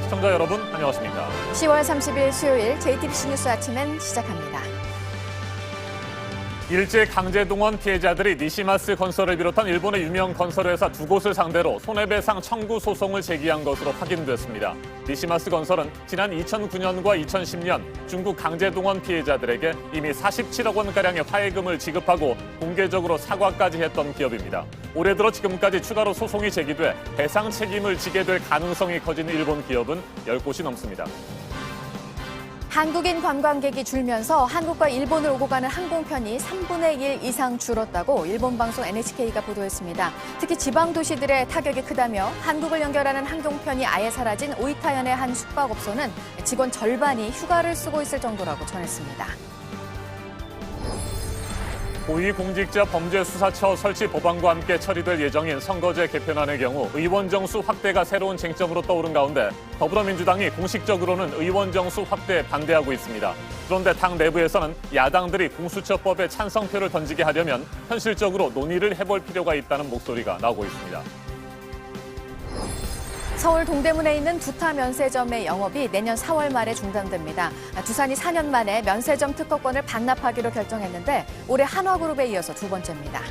시청자 여러분 안녕하십니까. 10월 30일 수요일 JTBC 뉴스 아침엔 시작합니다. 일제 강제동원 피해자들이 니시마스 건설을 비롯한 일본의 유명 건설회사 두 곳을 상대로 손해배상 청구 소송을 제기한 것으로 확인됐습니다. 니시마스 건설은 지난 2009년과 2010년 중국 강제동원 피해자들에게 이미 47억 원가량의 화해금을 지급하고 공개적으로 사과까지 했던 기업입니다. 올해 들어 지금까지 추가로 소송이 제기돼 배상 책임을 지게 될 가능성이 커진 일본 기업은 10곳이 넘습니다. 한국인 관광객이 줄면서 한국과 일본을 오고 가는 항공편이 3분의 1 이상 줄었다고 일본 방송 NHK가 보도했습니다. 특히 지방 도시들의 타격이 크다며 한국을 연결하는 항공편이 아예 사라진 오이타현의 한 숙박업소는 직원 절반이 휴가를 쓰고 있을 정도라고 전했습니다. 고위공직자범죄수사처 설치 법안과 함께 처리될 예정인 선거제 개편안의 경우 의원 정수 확대가 새로운 쟁점으로 떠오른 가운데 더불어민주당이 공식적으로는 의원 정수 확대에 반대하고 있습니다. 그런데 당 내부에서는 야당들이 공수처법에 찬성표를 던지게 하려면 현실적으로 논의를 해볼 필요가 있다는 목소리가 나오고 있습니다. 서울 동대문에 있는 두타 면세점의 영업이 내년 4월 말에 중단됩니다. 두산이 4년 만에 면세점 특허권을 반납하기로 결정했는데 올해 한화그룹에 이어서 두 번째입니다.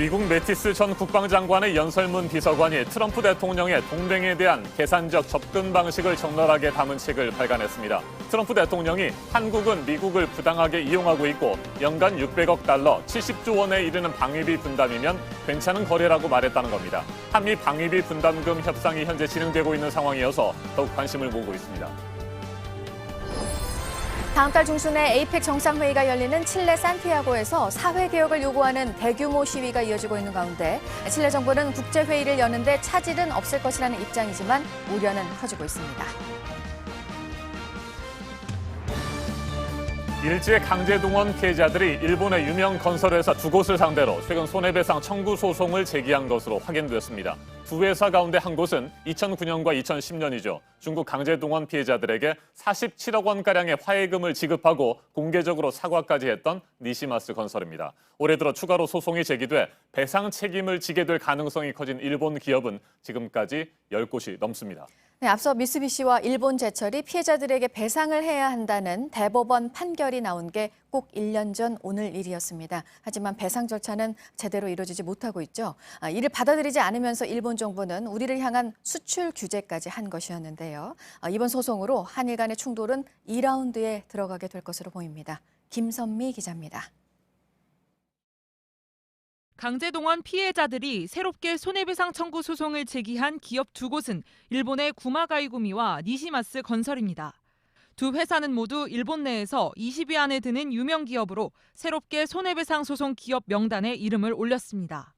미국 매티스 전 국방장관의 연설문 비서관이 트럼프 대통령의 동맹에 대한 계산적 접근 방식을 적나라하게 담은 책을 발간했습니다. 트럼프 대통령이 한국은 미국을 부당하게 이용하고 있고 연간 600억 달러, 70조 원에 이르는 방위비 분담이면 괜찮은 거래라고 말했다는 겁니다. 한미 방위비 분담금 협상이 현재 진행되고 있는 상황이어서 더욱 관심을 모으고 있습니다. 다음 달 중순에 에이펙 정상회의가 열리는 칠레 산티아고에서 사회개혁을 요구하는 대규모 시위가 이어지고 있는 가운데 칠레 정부는 국제회의를 여는데 차질은 없을 것이라는 입장이지만 우려는 커지고 있습니다. 일제 강제동원 피해자들이 일본의 유명 건설회사 두 곳을 상대로 최근 손해배상 청구 소송을 제기한 것으로 확인됐습니다. 두 회사 가운데 한 곳은 2009년과 2010년이죠. 중국 강제동원 피해자들에게 47억 원가량의 화해금을 지급하고 공개적으로 사과까지 했던 니시마스 건설입니다. 올해 들어 추가로 소송이 제기돼 배상 책임을 지게 될 가능성이 커진 일본 기업은 지금까지 10곳이 넘습니다. 네, 앞서 미쓰비시와 일본제철이 피해자들에게 배상을 해야 한다는 대법원 판결이 나온 게 꼭 1년 전 오늘 일이었습니다. 하지만 배상 절차는 제대로 이루어지지 못하고 있죠. 이를 받아들이지 않으면서 일본 정부는 우리를 향한 수출 규제까지 한 것이었는데요. 이번 소송으로 한일 간의 충돌은 2라운드에 들어가게 될 것으로 보입니다. 김선미 기자입니다. 강제동원 피해자들이 새롭게 손해배상 청구 소송을 제기한 기업 두 곳은 일본의 구마가이구미와 니시마스 건설입니다. 두 회사는 모두 일본 내에서 20위 안에 드는 유명 기업으로 새롭게 손해배상 소송 기업 명단에 이름을 올렸습니다.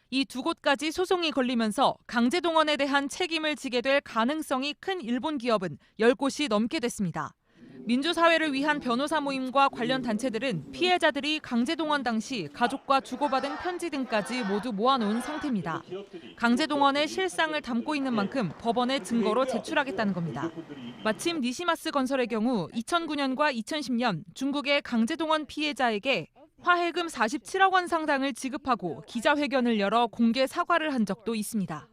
이 두 곳까지 소송이 걸리면서 강제동원에 대한 책임을 지게 될 가능성이 큰 일본 기업은 10곳이 넘게 됐습니다. 민주사회를 위한 변호사 모임과 관련 단체들은 피해자들이 강제동원 당시 가족과 주고받은 편지 등까지 모두 모아놓은 상태입니다. 강제동원의 실상을 담고 있는 만큼 법원에 증거로 제출하겠다는 겁니다. 마침 니시마스 건설의 경우 2009년과 2010년 중국의 강제동원 피해자에게 화해금 47억 원 상당을 지급하고 기자회견을 열어 공개 사과를 한 적도 있습니다.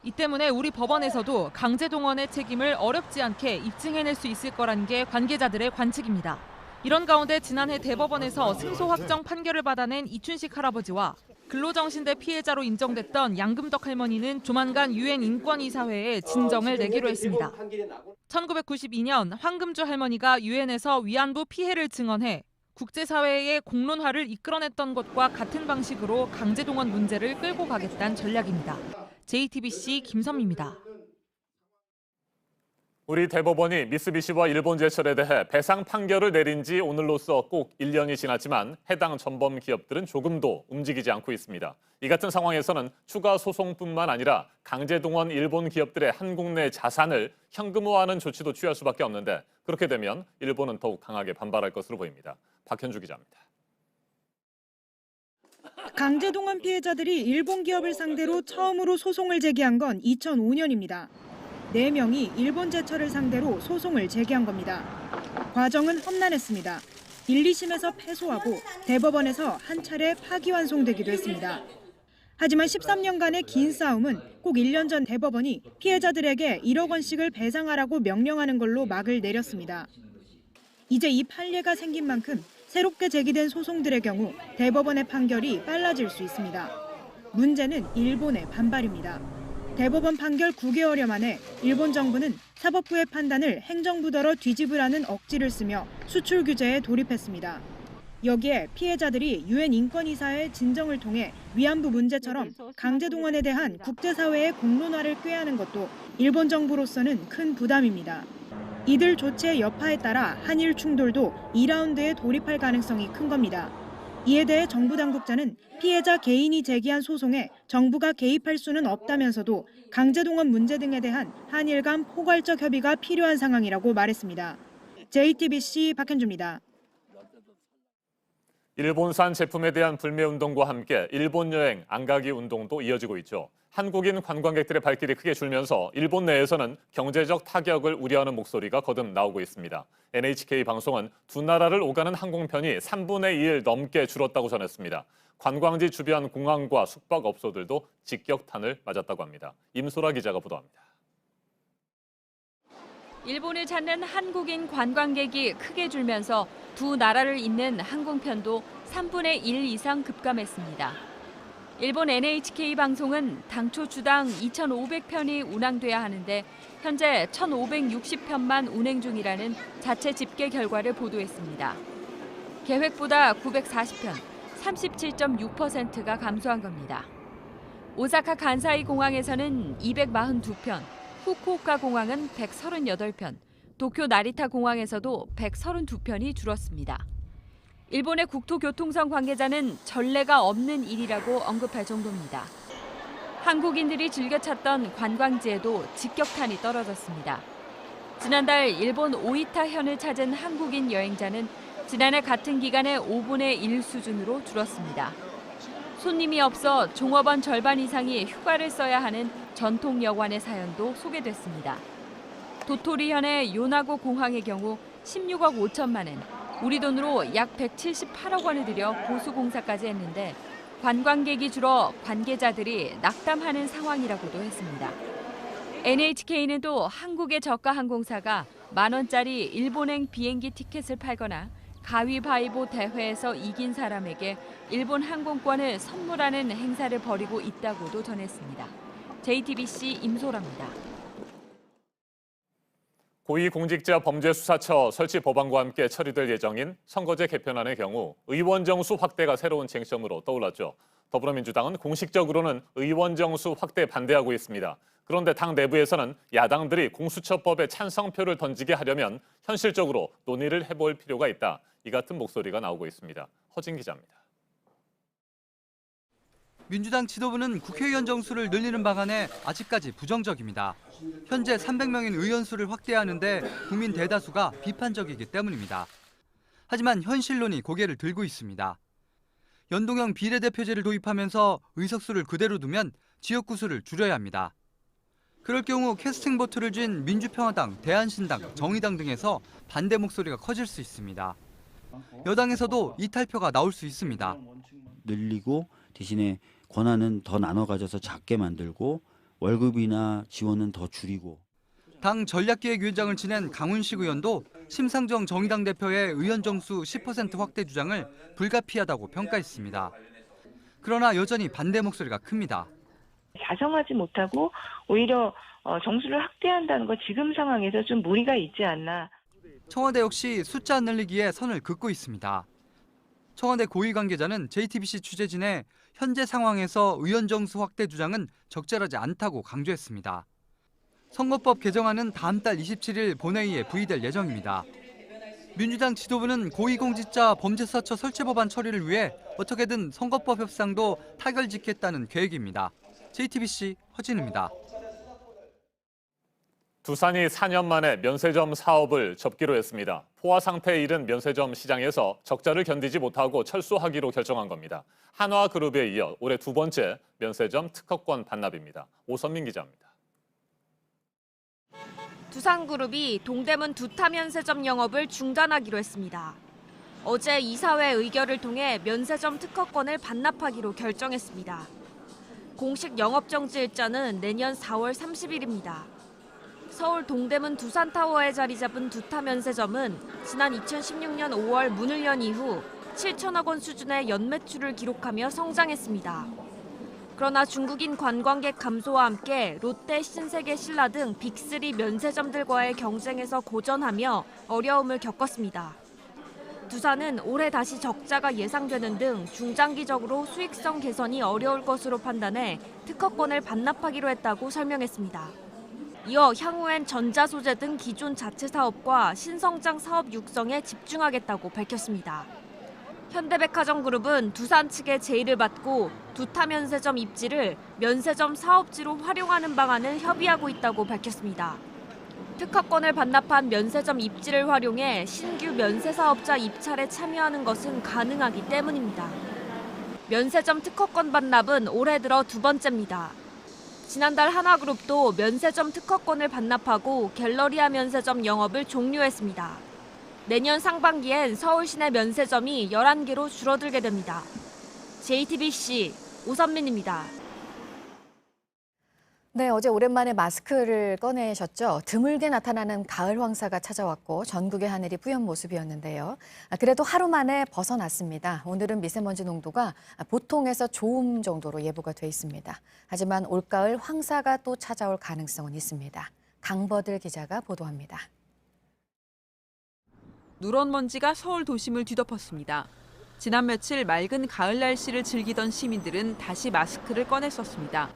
이 때문에 우리 법원에서도 강제동원의 책임을 어렵지 않게 입증해낼 수 있을 거란 게 관계자들의 관측입니다. 이런 가운데 지난해 대법원에서 승소 확정 판결을 받아낸 이춘식 할아버지와 근로정신대 피해자로 인정됐던 양금덕 할머니는 조만간 유엔 인권이사회에 진정을 내기로 했습니다. 1992년 황금주 할머니가 유엔에서 위안부 피해를 증언해 국제사회의 공론화를 이끌어냈던 것과 같은 방식으로 강제동원 문제를 끌고 가겠다는 전략입니다. JTBC 김선미입니다. 우리 대법원이 미쓰비시와 일본제철에 대해 배상 판결을 내린 지 오늘로써 꼭 1년이 지났지만 해당 전범 기업들은 조금도 움직이지 않고 있습니다. 이 같은 상황에서는 추가 소송뿐만 아니라 강제동원 일본 기업들의 한국 내 자산을 현금화하는 조치도 취할 수밖에 없는데 그렇게 되면 일본은 더욱 강하게 반발할 것으로 보입니다. 박현주 기자입니다. 강제동원 피해자들이 일본 기업을 상대로 처음으로 소송을 제기한 건 2005년입니다. 4명이 일본제철을 상대로 소송을 제기한 겁니다. 과정은 험난했습니다. 1, 2심에서 패소하고 대법원에서 한 차례 파기환송되기도 했습니다. 하지만 13년간의 긴 싸움은 꼭 1년 전 대법원이 피해자들에게 1억 원씩을 배상하라고 명령하는 걸로 막을 내렸습니다. 이제 이 판례가 생긴 만큼 새롭게 제기된 소송들의 경우 대법원의 판결이 빨라질 수 있습니다. 문제는 일본의 반발입니다. 대법원 판결 9개월여 만에 일본 정부는 사법부의 판단을 행정부더러 뒤집으라는 억지를 쓰며 수출 규제에 돌입했습니다. 여기에 피해자들이 유엔 인권이사의 진정을 통해 위안부 문제처럼 강제동원에 대한 국제사회의 공론화를 꾀하는 것도 일본 정부로서는 큰 부담입니다. 이들 조치의 여파에 따라 한일 충돌도 2라운드에 돌입할 가능성이 큰 겁니다. 이에 대해 정부 당국자는 피해자 개인이 제기한 소송에 정부가 개입할 수는 없다면서도 강제동원 문제 등에 대한 한일 간 포괄적 협의가 필요한 상황이라고 말했습니다. JTBC 박현주입니다. 일본산 제품에 대한 불매운동과 함께 일본 여행 안 가기 운동도 이어지고 있죠. 한국인 관광객들의 발길이 크게 줄면서 일본 내에서는 경제적 타격을 우려하는 목소리가 거듭 나오고 있습니다. NHK 방송은 두 나라를 오가는 항공편이 3분의 2를 넘게 줄었다고 전했습니다. 관광지 주변 공항과 숙박업소들도 직격탄을 맞았다고 합니다. 임소라 기자가 보도합니다. 일본을 찾는 한국인 관광객이 크게 줄면서 두 나라를 잇는 항공편도 3분의 1 이상 급감했습니다. 일본 NHK 방송은 당초 주당 2,500편이 운항돼야 하는데 현재 1,560편만 운행 중이라는 자체 집계 결과를 보도했습니다. 계획보다 940편, 37.6%가 감소한 겁니다. 오사카 간사이 공항에서는 242편, 후쿠오카 공항은 138편, 도쿄 나리타 공항에서도 132편이 줄었습니다. 일본의 국토교통성 관계자는 전례가 없는 일이라고 언급할 정도입니다. 한국인들이 즐겨 찾던 관광지에도 직격탄이 떨어졌습니다. 지난달 일본 오이타현을 찾은 한국인 여행자는 지난해 같은 기간의 5분의 1 수준으로 줄었습니다. 손님이 없어 종업원 절반 이상이 휴가를 써야 하는 전통 여관의 사연도 소개됐습니다. 도토리현의 요나고 공항의 경우 16억 5천만 엔, 우리 돈으로 약 178억 원을 들여 보수공사까지 했는데 관광객이 줄어 관계자들이 낙담하는 상황이라고도 했습니다. NHK는 또 한국의 저가 항공사가 10,000원짜리 일본행 비행기 티켓을 팔거나 가위바위보 대회에서 이긴 사람에게 일본 항공권을 선물하는 행사를 벌이고 있다고도 전했습니다. JTBC 임소라입니다. 고위공직자범죄수사처 설치 법안과 함께 처리될 예정인 선거제 개편안의 경우 의원 정수 확대가 새로운 쟁점으로 떠올랐죠. 더불어민주당은 공식적으로는 의원 정수 확대 반대하고 있습니다. 그런데 당 내부에서는 야당들이 공수처법에 찬성표를 던지게 하려면 현실적으로 논의를 해볼 필요가 있다. 이 같은 목소리가 나오고 있습니다. 허진 기자입니다. 민주당 지도부는 국회의원 정수를 늘리는 방안에 아직까지 부정적입니다. 현재 300명인 의원 수를 확대하는데 국민 대다수가 비판적이기 때문입니다. 하지만 현실론이 고개를 들고 있습니다. 연동형 비례대표제를 도입하면서 의석수를 그대로 두면 지역구 수를 줄여야 합니다. 그럴 경우 캐스팅 보트를 쥔 민주평화당, 대한신당, 정의당 등에서 반대 목소리가 커질 수 있습니다. 여당에서도 이탈표가 나올 수 있습니다. 늘리고 대신에 권한은 더 나눠 가져서 작게 만들고 월급이나 지원은 더 줄이고. 당 전략기획위원장을 지낸 강훈식 의원도 심상정 정의당 대표의 의원 정수 10% 확대 주장을 불가피하다고 평가했습니다. 그러나 여전히 반대 목소리가 큽니다. 자성하지 못하고 오히려 정수를 확대한다는 거 지금 상황에서 좀 무리가 있지 않나. 청와대 역시 숫자 늘리기에 선을 긋고 있습니다. 청와대 고위 관계자는 JTBC 취재진에 현재 상황에서 의원 정수 확대 주장은 적절하지 않다고 강조했습니다. 선거법 개정안은 다음 달 27일 본회의에 부의될 예정입니다. 민주당 지도부는 고위공직자 범죄수사처 설치 법안 처리를 위해 어떻게든 선거법 협상도 타결짓겠다는 계획입니다. JTBC 허진입니다. 두산이 4년 만에 면세점 사업을 접기로 했습니다. 포화 상태에 이른 면세점 시장에서 적자를 견디지 못하고 철수하기로 결정한 겁니다. 한화그룹에 이어 올해 두 번째 면세점 특허권 반납입니다. 오선민 기자입니다. 두산그룹이 동대문 두타 면세점 영업을 중단하기로 했습니다. 어제 이사회 의결을 통해 면세점 특허권을 반납하기로 결정했습니다. 공식 영업정지 일자는 내년 4월 30일입니다. 서울 동대문 두산타워에 자리 잡은 두타 면세점은 지난 2016년 5월 문을 연 이후 7천억 원 수준의 연매출을 기록하며 성장했습니다. 그러나 중국인 관광객 감소와 함께 롯데, 신세계, 신라 등 빅3 면세점들과의 경쟁에서 고전하며 어려움을 겪었습니다. 두산은 올해 다시 적자가 예상되는 등 중장기적으로 수익성 개선이 어려울 것으로 판단해 특허권을 반납하기로 했다고 설명했습니다. 이어 향후엔 전자소재 등 기존 자체 사업과 신성장 사업 육성에 집중하겠다고 밝혔습니다. 현대백화점그룹은 두산 측의 제의를 받고 두타 면세점 입지를 면세점 사업지로 활용하는 방안을 협의하고 있다고 밝혔습니다. 특허권을 반납한 면세점 입지를 활용해 신규 면세사업자 입찰에 참여하는 것은 가능하기 때문입니다. 면세점 특허권 반납은 올해 들어 두 번째입니다. 지난달 하나그룹도 면세점 특허권을 반납하고 갤러리아 면세점 영업을 종료했습니다. 내년 상반기엔 서울 시내 면세점이 11개로 줄어들게 됩니다. JTBC 오선민입니다. 네, 어제 오랜만에 마스크를 꺼내셨죠. 드물게 나타나는 가을 황사가 찾아왔고 전국의 하늘이 뿌연 모습이었는데요. 그래도 하루 만에 벗어났습니다. 오늘은 미세먼지 농도가 보통에서 좋음 정도로 예보가 돼 있습니다. 하지만 올가을 황사가 또 찾아올 가능성은 있습니다. 강버들 기자가 보도합니다. 누런 먼지가 서울 도심을 뒤덮었습니다. 지난 며칠 맑은 가을 날씨를 즐기던 시민들은 다시 마스크를 꺼내 썼습니다.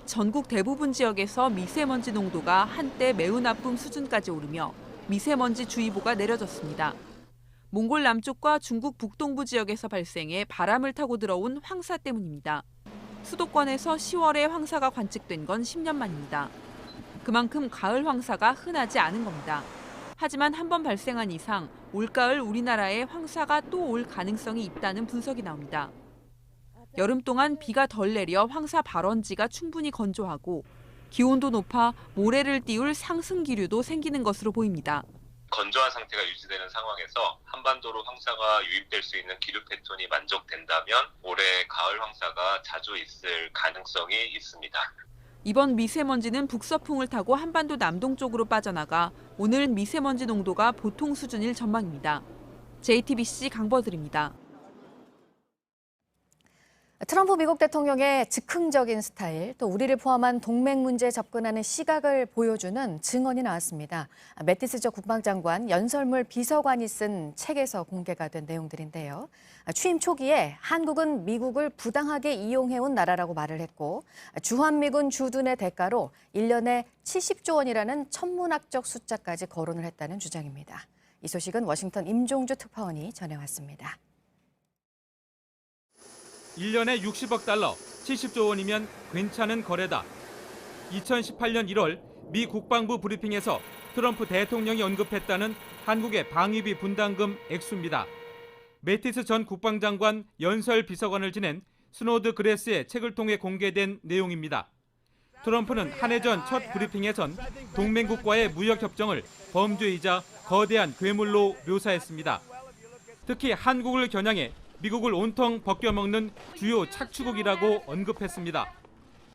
전국 대부분 지역에서 미세먼지 농도가 한때 매우 나쁨 수준까지 오르며 미세먼지 주의보가 내려졌습니다. 몽골 남쪽과 중국 북동부 지역에서 발생해 바람을 타고 들어온 황사 때문입니다. 수도권에서 10월에 황사가 관측된 건 10년 만입니다. 그만큼 가을 황사가 흔하지 않은 겁니다. 하지만 한 번 발생한 이상 올가을 우리나라에 황사가 또 올 가능성이 있다는 분석이 나옵니다. 여름 동안 비가 덜 내려 황사 발원지가 충분히 건조하고 기온도 높아 모래를 띄울 상승 기류도 생기는 것으로 보입니다. 건조한 상태가 유지되는 상황에서 한반도로 황사가 유입될 수 있는 기류 패턴이 만족된다면 올해 가을 황사가 자주 있을 가능성이 있습니다. 이번 미세먼지는 북서풍을 타고 한반도 남동쪽으로 빠져나가 오늘 미세먼지 농도가 보통 수준일 전망입니다. JTBC 강버들입니다. 트럼프 미국 대통령의 즉흥적인 스타일, 또 우리를 포함한 동맹 문제에 접근하는 시각을 보여주는 증언이 나왔습니다. 매티스 국방장관 연설물 비서관이 쓴 책에서 공개가 된 내용들인데요. 취임 초기에 한국은 미국을 부당하게 이용해온 나라라고 말을 했고 주한미군 주둔의 대가로 1년에 70조 원이라는 천문학적 숫자까지 거론을 했다는 주장입니다. 이 소식은 워싱턴 임종주 특파원이 전해왔습니다. 1년에 60억 달러, 70조 원이면 괜찮은 거래다. 2018년 1월 미 국방부 브리핑에서 트럼프 대통령이 언급했다는 한국의 방위비 분담금 액수입니다. 매티스 전 국방장관 연설 비서관을 지낸 스노드 그레스의 책을 통해 공개된 내용입니다. 트럼프는 한 해 전 첫 브리핑에선 동맹국과의 무역협정을 범죄이자 거대한 괴물로 묘사했습니다. 특히 한국을 겨냥해 미국을 온통 벗겨먹는 주요 착취국이라고 언급했습니다.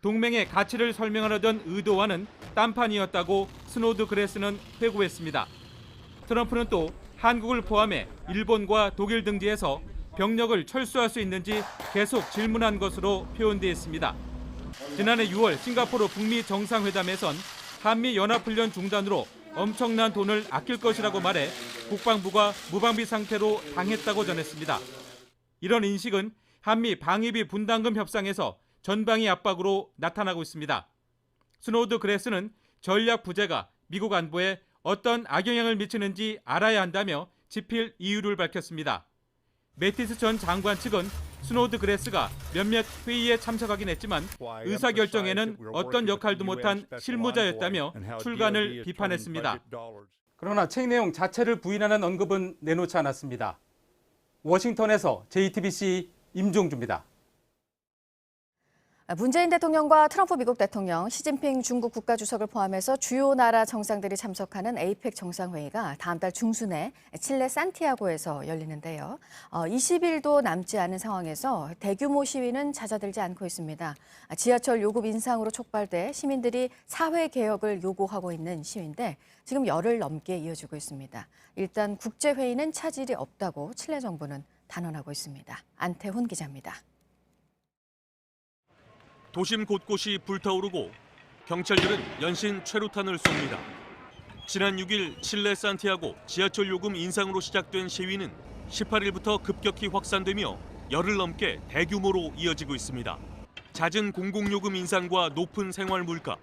동맹의 가치를 설명하려던 의도와는 딴판이었다고 스노드 그레스는 회고했습니다. 트럼프는 또 한국을 포함해 일본과 독일 등지에서 병력을 철수할 수 있는지 계속 질문한 것으로 표현돼 있습니다. 지난해 6월 싱가포르 북미 정상회담에선 한미 연합훈련 중단으로 엄청난 돈을 아낄 것이라고 말해 국방부가 무방비 상태로 당했다고 전했습니다. 이런 인식은 한미 방위비 분담금 협상에서 전방위 압박으로 나타나고 있습니다. 스노드 그레스는 전략 부재가 미국 안보에 어떤 악영향을 미치는지 알아야 한다며 지필 이유를 밝혔습니다. 매티스 전 장관 측은 스노드 그레스가 몇몇 회의에 참석하긴 했지만 의사결정에는 어떤 역할도 못한 실무자였다며 출간을 비판했습니다. 그러나 책 내용 자체를 부인하는 언급은 내놓지 않았습니다. 워싱턴에서 JTBC 임종주입니다. 문재인 대통령과 트럼프 미국 대통령, 시진핑 중국 국가주석을 포함해서 주요 나라 정상들이 참석하는 에이펙 정상회의가 다음 달 중순에 칠레 산티아고에서 열리는데요. 20일도 남지 않은 상황에서 대규모 시위는 잦아들지 않고 있습니다. 지하철 요금 인상으로 촉발돼 시민들이 사회 개혁을 요구하고 있는 시위인데 지금 열흘 넘게 이어지고 있습니다. 일단 국제회의는 차질이 없다고 칠레 정부는 단언하고 있습니다. 안태훈 기자입니다. 도심 곳곳이 불타오르고 경찰들은 연신 최루탄을 쏩니다. 지난 6일 칠레 산티아고 지하철 요금 인상으로 시작된 시위는 18일부터 급격히 확산되며 열흘 넘게 대규모로 이어지고 있습니다. 잦은 공공요금 인상과 높은 생활 물가,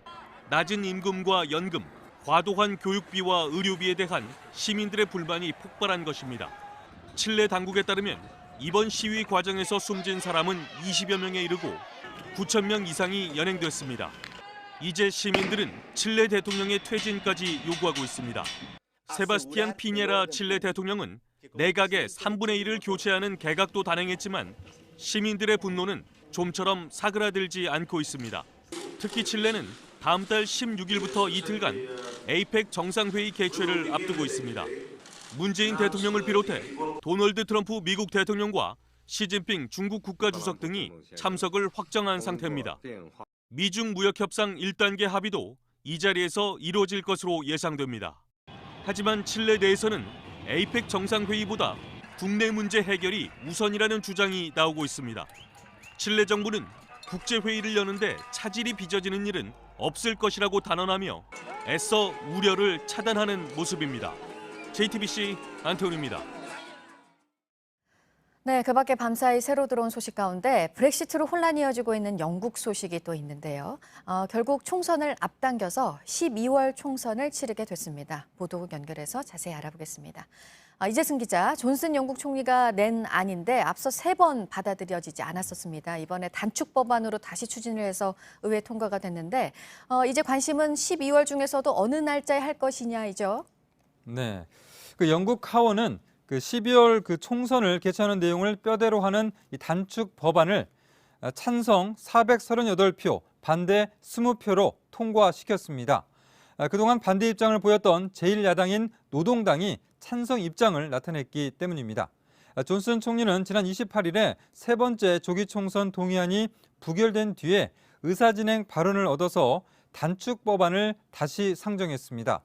낮은 임금과 연금, 과도한 교육비와 의료비에 대한 시민들의 불만이 폭발한 것입니다. 칠레 당국에 따르면 이번 시위 과정에서 숨진 사람은 20여 명에 이르고 9천 명 이상이 연행됐습니다. 이제 시민들은 칠레 대통령의 퇴진까지 요구하고 있습니다. 세바스티안 피녜라 칠레 대통령은 내각의 3분의 1을 교체하는 개각도 단행했지만 시민들의 분노는 좀처럼 사그라들지 않고 있습니다. 특히 칠레는 다음 달 16일부터 이틀간 에이펙 정상회의 개최를 앞두고 있습니다. 문재인 대통령을 비롯해 도널드 트럼프 미국 대통령과 시진핑 중국 국가주석 등이 참석을 확정한 상태입니다. 미중 무역협상 1단계 합의도 이 자리에서 이루어질 것으로 예상됩니다. 하지만 칠레 내에서는 에이펙 정상회의보다 국내 문제 해결이 우선이라는 주장이 나오고 있습니다. 칠레 정부는 국제회의를 여는데 차질이 빚어지는 일은 없을 것이라고 단언하며 애써 우려를 차단하는 모습입니다. JTBC 안태훈입니다. 네, 그 밖에 밤사이 새로 들어온 소식 가운데 브렉시트로 혼란이 이어지고 있는 영국 소식이 또 있는데요. 결국 총선을 앞당겨서 12월 총선을 치르게 됐습니다. 보도국 연결해서 자세히 알아보겠습니다. 이재승 기자, 존슨 영국 총리가 낸 안인데 앞서 3번 받아들여지지 않았었습니다. 이번에 단축 법안으로 다시 추진을 해서 의회 통과가 됐는데 이제 관심은 12월 중에서도 어느 날짜에 할 것이냐이죠. 네, 그 영국 하원은 그 12월 그 총선을 개최하는 내용을 뼈대로 하는 이 단축 법안을 찬성 438표, 반대 20표로 통과시켰습니다. 그동안 반대 입장을 보였던 제1야당인 노동당이 찬성 입장을 나타냈기 때문입니다. 존슨 총리는 지난 28일에 세 번째 조기 총선 동의안이 부결된 뒤에 의사진행 발언을 얻어서 단축 법안을 다시 상정했습니다.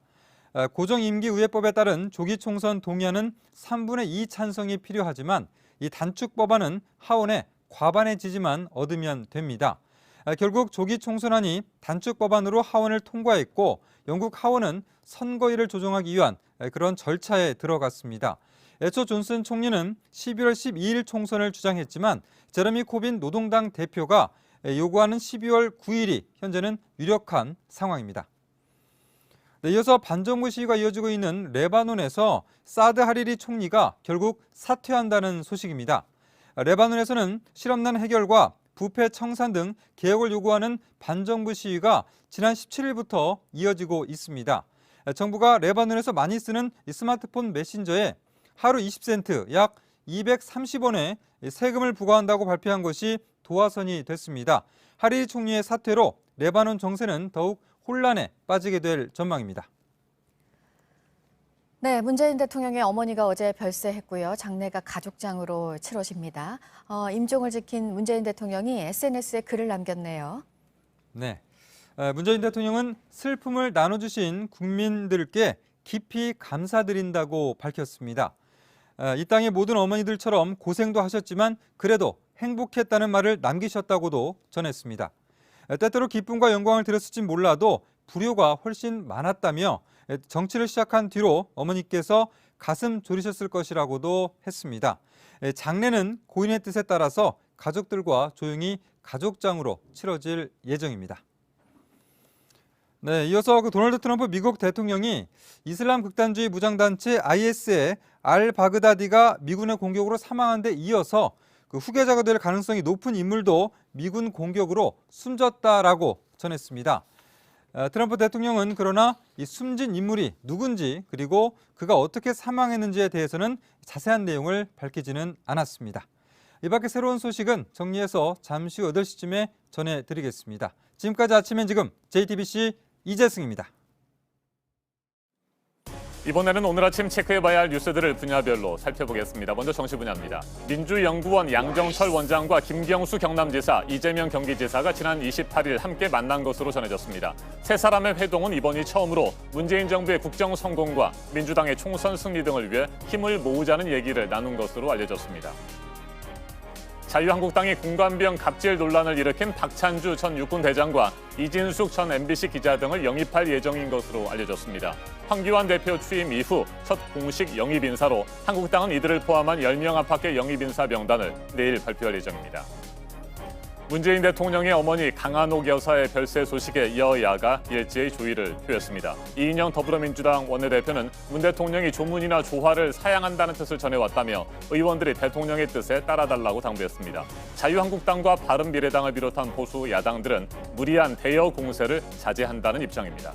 고정임기의회법에 따른 조기 총선 동의안은 3분의 2 찬성이 필요하지만 이 단축 법안은 하원의 과반의 지지만 얻으면 됩니다. 결국 조기 총선안이 단축 법안으로 하원을 통과했고 영국 하원은 선거일을 조정하기 위한 그런 절차에 들어갔습니다. 애초 존슨 총리는 12월 12일 총선을 주장했지만 제러미 코빈 노동당 대표가 요구하는 12월 9일이 현재는 유력한 상황입니다. 네, 이어서 반정부 시위가 이어지고 있는 레바논에서 사드 하리리 총리가 결국 사퇴한다는 소식입니다. 레바논에서는 실업난 해결과 부패 청산 등 개혁을 요구하는 반정부 시위가 지난 17일부터 이어지고 있습니다. 정부가 레바논에서 많이 쓰는 스마트폰 메신저에 하루 20센트, 약 230원의 세금을 부과한다고 발표한 것이 도화선이 됐습니다. 하리리 총리의 사퇴로 레바논 정세는 더욱 혼란에 빠지게 될 전망입니다. 네, 문재인 대통령의 어머니가 어제 별세했고요. 장례가 가족장으로 치러집니다. 임종을 지킨 문재인 대통령이 SNS에 글을 남겼네요. 네, 문재인 대통령은 슬픔을 나눠주신 국민들께 깊이 감사드린다고 밝혔습니다. 이 땅의 모든 어머니들처럼 고생도 하셨지만 그래도 행복했다는 말을 남기셨다고도 전했습니다. 때때로 기쁨과 영광을 드렸을지 몰라도 불효가 훨씬 많았다며 정치를 시작한 뒤로 어머니께서 가슴 졸이셨을 것이라고도 했습니다. 장례는 고인의 뜻에 따라서 가족들과 조용히 가족장으로 치러질 예정입니다. 네, 이어서 도널드 트럼프 미국 대통령이 이슬람 극단주의 무장단체 IS의 알 바그다디가 미군의 공격으로 사망한 데 이어서 후계자가 될 가능성이 높은 인물도 미군 공격으로 숨졌다라고 전했습니다. 트럼프 대통령은 그러나 이 숨진 인물이 누군지 그리고 그가 어떻게 사망했는지에 대해서는 자세한 내용을 밝히지는 않았습니다. 이 밖에 새로운 소식은 정리해서 잠시 후 8시쯤에 전해드리겠습니다. 지금까지 아침엔 지금 JTBC 이재승입니다. 이번에는 오늘 아침 체크해봐야 할 뉴스들을 분야별로 살펴보겠습니다. 먼저 정치 분야입니다. 민주연구원 양정철 원장과 김경수 경남지사, 이재명 경기지사가 지난 28일 함께 만난 것으로 전해졌습니다. 세 사람의 회동은 이번이 처음으로 문재인 정부의 국정 성공과 민주당의 총선 승리 등을 위해 힘을 모으자는 얘기를 나눈 것으로 알려졌습니다. 자유한국당이 공관병 갑질 논란을 일으킨 박찬주 전 육군 대장과 이진숙 전 MBC 기자 등을 영입할 예정인 것으로 알려졌습니다. 황교안 대표 취임 이후 첫 공식 영입 인사로 한국당은 이들을 포함한 10명 안팎의 영입 인사 명단을 내일 발표할 예정입니다. 문재인 대통령의 어머니 강한옥 여사의 별세 소식에 여야가 일제히 조의를 표했습니다. 이인영 더불어민주당 원내대표는 문 대통령이 조문이나 조화를 사양한다는 뜻을 전해왔다며 의원들이 대통령의 뜻에 따라달라고 당부했습니다. 자유한국당과 바른미래당을 비롯한 보수 야당들은 무리한 대여 공세를 자제한다는 입장입니다.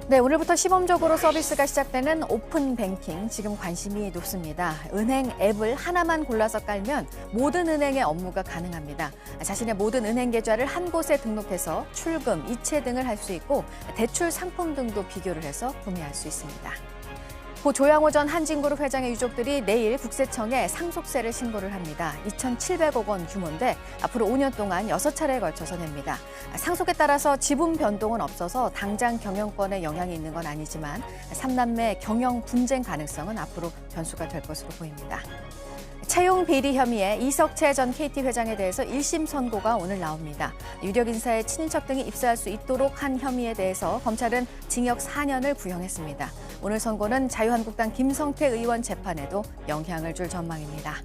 네, 오늘부터 시범적으로 서비스가 시작되는 오픈 뱅킹, 지금 관심이 높습니다. 은행 앱을 하나만 골라서 깔면 모든 은행의 업무가 가능합니다. 자신의 모든 은행 계좌를 한 곳에 등록해서 출금, 이체 등을 할 수 있고 대출 상품 등도 비교를 해서 구매할 수 있습니다. 고 조양호 전 한진그룹 회장의 유족들이 내일 국세청에 상속세를 신고를 합니다. 2,700억 원 규모인데 앞으로 5년 동안 6차례에 걸쳐서 냅니다. 상속에 따라서 지분 변동은 없어서 당장 경영권에 영향이 있는 건 아니지만 3남매 경영 분쟁 가능성은 앞으로 변수가 될 것으로 보입니다. 채용 비리 혐의에 이석채 전 KT 회장에 대해서 1심 선고가 오늘 나옵니다. 유력 인사의 친인척 등이 입사할 수 있도록 한 혐의에 대해서 검찰은 징역 4년을 구형했습니다. 오늘 선고는 자유한국당 김성태 의원 재판에도 영향을 줄 전망입니다.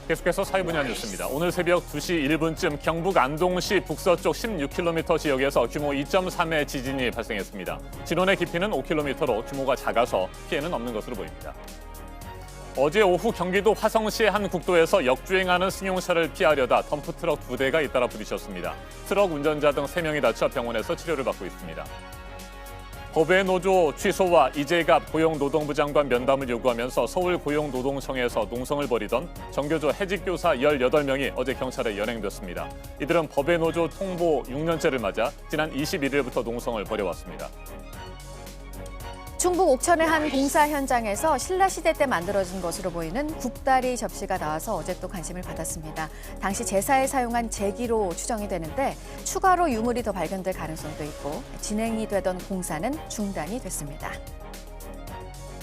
계속해서 사회 분야 뉴스입니다. 오늘 새벽 2시 1분쯤 경북 안동시 북서쪽 16km 지역에서 규모 2.3의 지진이 발생했습니다. 진원의 깊이는 5km로 규모가 작아서 피해는 없는 것으로 보입니다. 어제 오후 경기도 화성시의 한 국도에서 역주행하는 승용차를 피하려다 덤프트럭 2대가 잇따라 부딪혔습니다. 트럭 운전자 등 3명이 다쳐 병원에서 치료를 받고 있습니다. 법외 노조 취소와 이재갑 고용노동부 장관 면담을 요구하면서 서울 고용노동청에서 농성을 벌이던 정교조 해직교사 18명이 어제 경찰에 연행됐습니다. 이들은 법외 노조 통보 6년째를 맞아 지난 21일부터 농성을 벌여왔습니다. 충북 옥천의 한 공사 현장에서 신라시대 때 만들어진 것으로 보이는 국다리 접시가 나와서 어제 또 관심을 받았습니다. 당시 제사에 사용한 제기로 추정이 되는데 추가로 유물이 더 발견될 가능성도 있고 진행이 되던 공사는 중단이 됐습니다.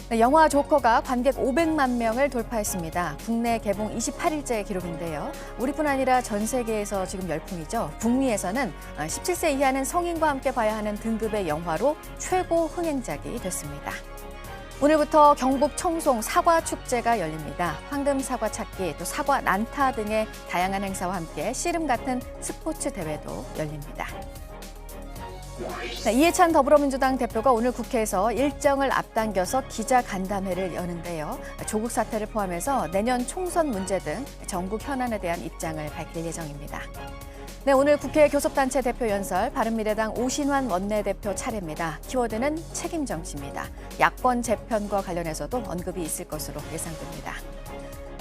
네, 영화 조커가 관객 500만 명을 돌파했습니다. 국내 개봉 28일째 기록인데요. 우리뿐 아니라 전 세계에서 지금 열풍이죠. 북미에서는 17세 이하는 성인과 함께 봐야 하는 등급의 영화로 최고 흥행작이 됐습니다. 오늘부터 경북 청송 사과 축제가 열립니다. 황금 사과 찾기, 또 사과 난타 등의 다양한 행사와 함께 씨름 같은 스포츠 대회도 열립니다. 네, 이해찬 더불어민주당 대표가 오늘 국회에서 일정을 앞당겨서 기자간담회를 여는데요. 조국 사태를 포함해서 내년 총선 문제 등 전국 현안에 대한 입장을 밝힐 예정입니다. 네, 오늘 국회 교섭단체 대표 연설, 바른미래당 오신환 원내대표 차례입니다. 키워드는 책임 정치입니다. 야권 재편과 관련해서도 언급이 있을 것으로 예상됩니다.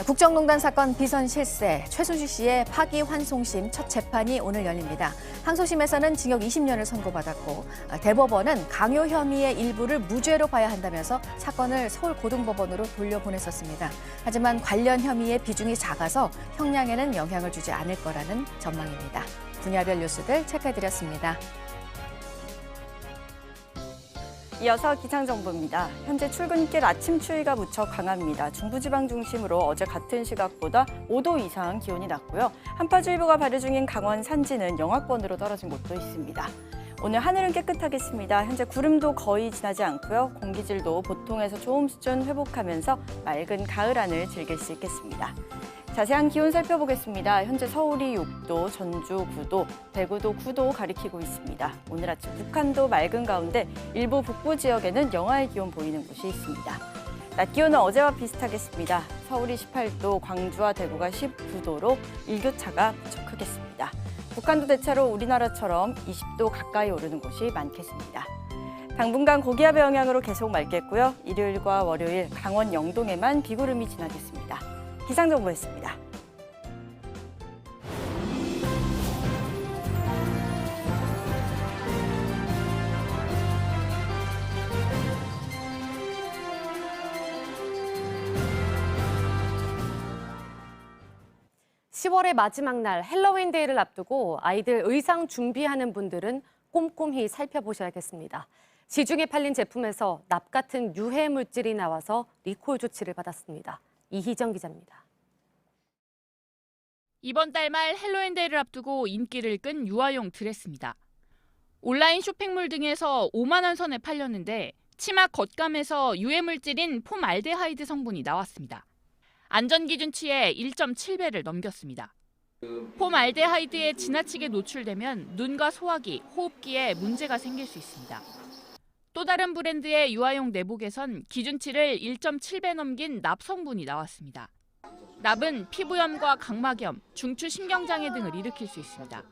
국정농단 사건 비선 실세, 최순실 씨의 파기환송심 첫 재판이 오늘 열립니다. 항소심에서는 징역 20년을 선고받았고 대법원은 강요 혐의의 일부를 무죄로 봐야 한다면서 사건을 서울고등법원으로 돌려보냈었습니다. 하지만 관련 혐의의 비중이 작아서 형량에는 영향을 주지 않을 거라는 전망입니다. 분야별 뉴스들 체크해드렸습니다. 이어서 기상정보입니다. 현재 출근길 아침 추위가 무척 강합니다. 중부지방 중심으로 어제 같은 시각보다 5도 이상 기온이 낮고요. 한파주의보가 발효 중인 강원 산지는 영하권으로 떨어진 곳도 있습니다. 오늘 하늘은 깨끗하겠습니다. 현재 구름도 거의 지나지 않고요. 공기질도 보통에서 좋음 수준 회복하면서 맑은 가을 하늘 즐길 수 있겠습니다. 자세한 기온 살펴보겠습니다. 현재 서울이 6도, 전주 9도, 대구도 9도 가리키고 있습니다. 오늘 아침 북한도 맑은 가운데 일부 북부 지역에는 영하의 기온 보이는 곳이 있습니다. 낮 기온은 어제와 비슷하겠습니다. 서울이 18도, 광주와 대구가 19도로 일교차가 무척 크겠습니다. 북한도 대체로 우리나라처럼 20도 가까이 오르는 곳이 많겠습니다. 당분간 고기압의 영향으로 계속 맑겠고요. 일요일과 월요일 강원 영동에만 비구름이 지나겠습니다. 기상정보였습니다. (10월의) 마지막 날 헬로윈 데이를 앞두고 아이들 의상 준비하는 분들은 꼼꼼히 살펴보셔야겠습니다. 시중에 팔린 제품에서 납 같은 유해 물질이 나와서 리콜 조치를 받았습니다. 이희정 기자입니다. 이번 달 말 헬로윈데이를 앞두고 인기를 끈 유아용 드레스입니다. 온라인 쇼핑몰 등에서 5만 원 선에 팔렸는데 치마 겉감에서 유해 물질인 폼알데하이드 성분이 나왔습니다. 안전 기준치의 1.7배를 넘겼습니다. 폼알데하이드에 지나치게 노출되면 눈과 소화기, 호흡기에 문제가 생길 수 있습니다. 또 다른 브랜드의 유아용 내복에선 기준치를 1.7배 넘긴 납 성분이 나왔습니다. 납은 피부염과 각막염, 중추신경장애 등을 일으킬 수 있습니다.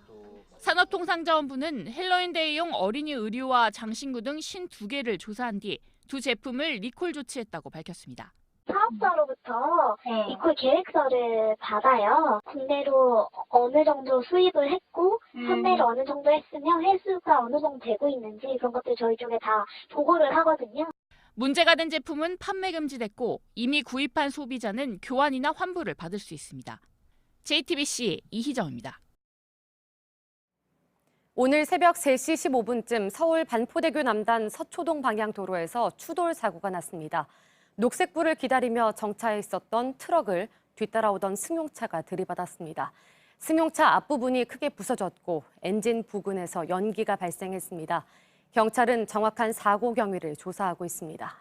산업통상자원부는 헬로윈데이용 어린이 의류와 장신구 등 52개를 조사한 뒤 두 제품을 리콜 조치했다고 밝혔습니다. 사업자로부터 리콜 계획서를 받아요. 국내로 어느 정도 수입을 했고 판매를 어느 정도 했으면 횟수가 어느 정도 되고 있는지 그런 것들 저희 쪽에 다 보고를 하거든요. 문제가 된 제품은 판매 금지됐고 이미 구입한 소비자는 교환이나 환불을 받을 수 있습니다. JTBC 이희정입니다. 오늘 새벽 3시 15분쯤 서울 반포대교 남단 서초동 방향 도로에서 추돌 사고가 났습니다. 녹색불을 기다리며 정차해 있었던 트럭을 뒤따라오던 승용차가 들이받았습니다. 승용차 앞부분이 크게 부서졌고 엔진 부근에서 연기가 발생했습니다. 경찰은 정확한 사고 경위를 조사하고 있습니다.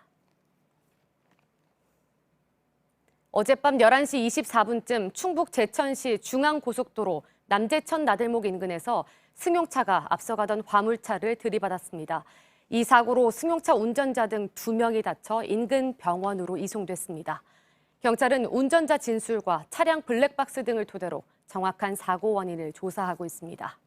어젯밤 11시 24분쯤 충북 제천시 중앙고속도로 남제천 나들목 인근에서 승용차가 앞서가던 화물차를 들이받았습니다. 이 사고로 승용차 운전자 등 2명이 다쳐 인근 병원으로 이송됐습니다. 경찰은 운전자 진술과 차량 블랙박스 등을 토대로 정확한 사고 원인을 조사하고 있습니다.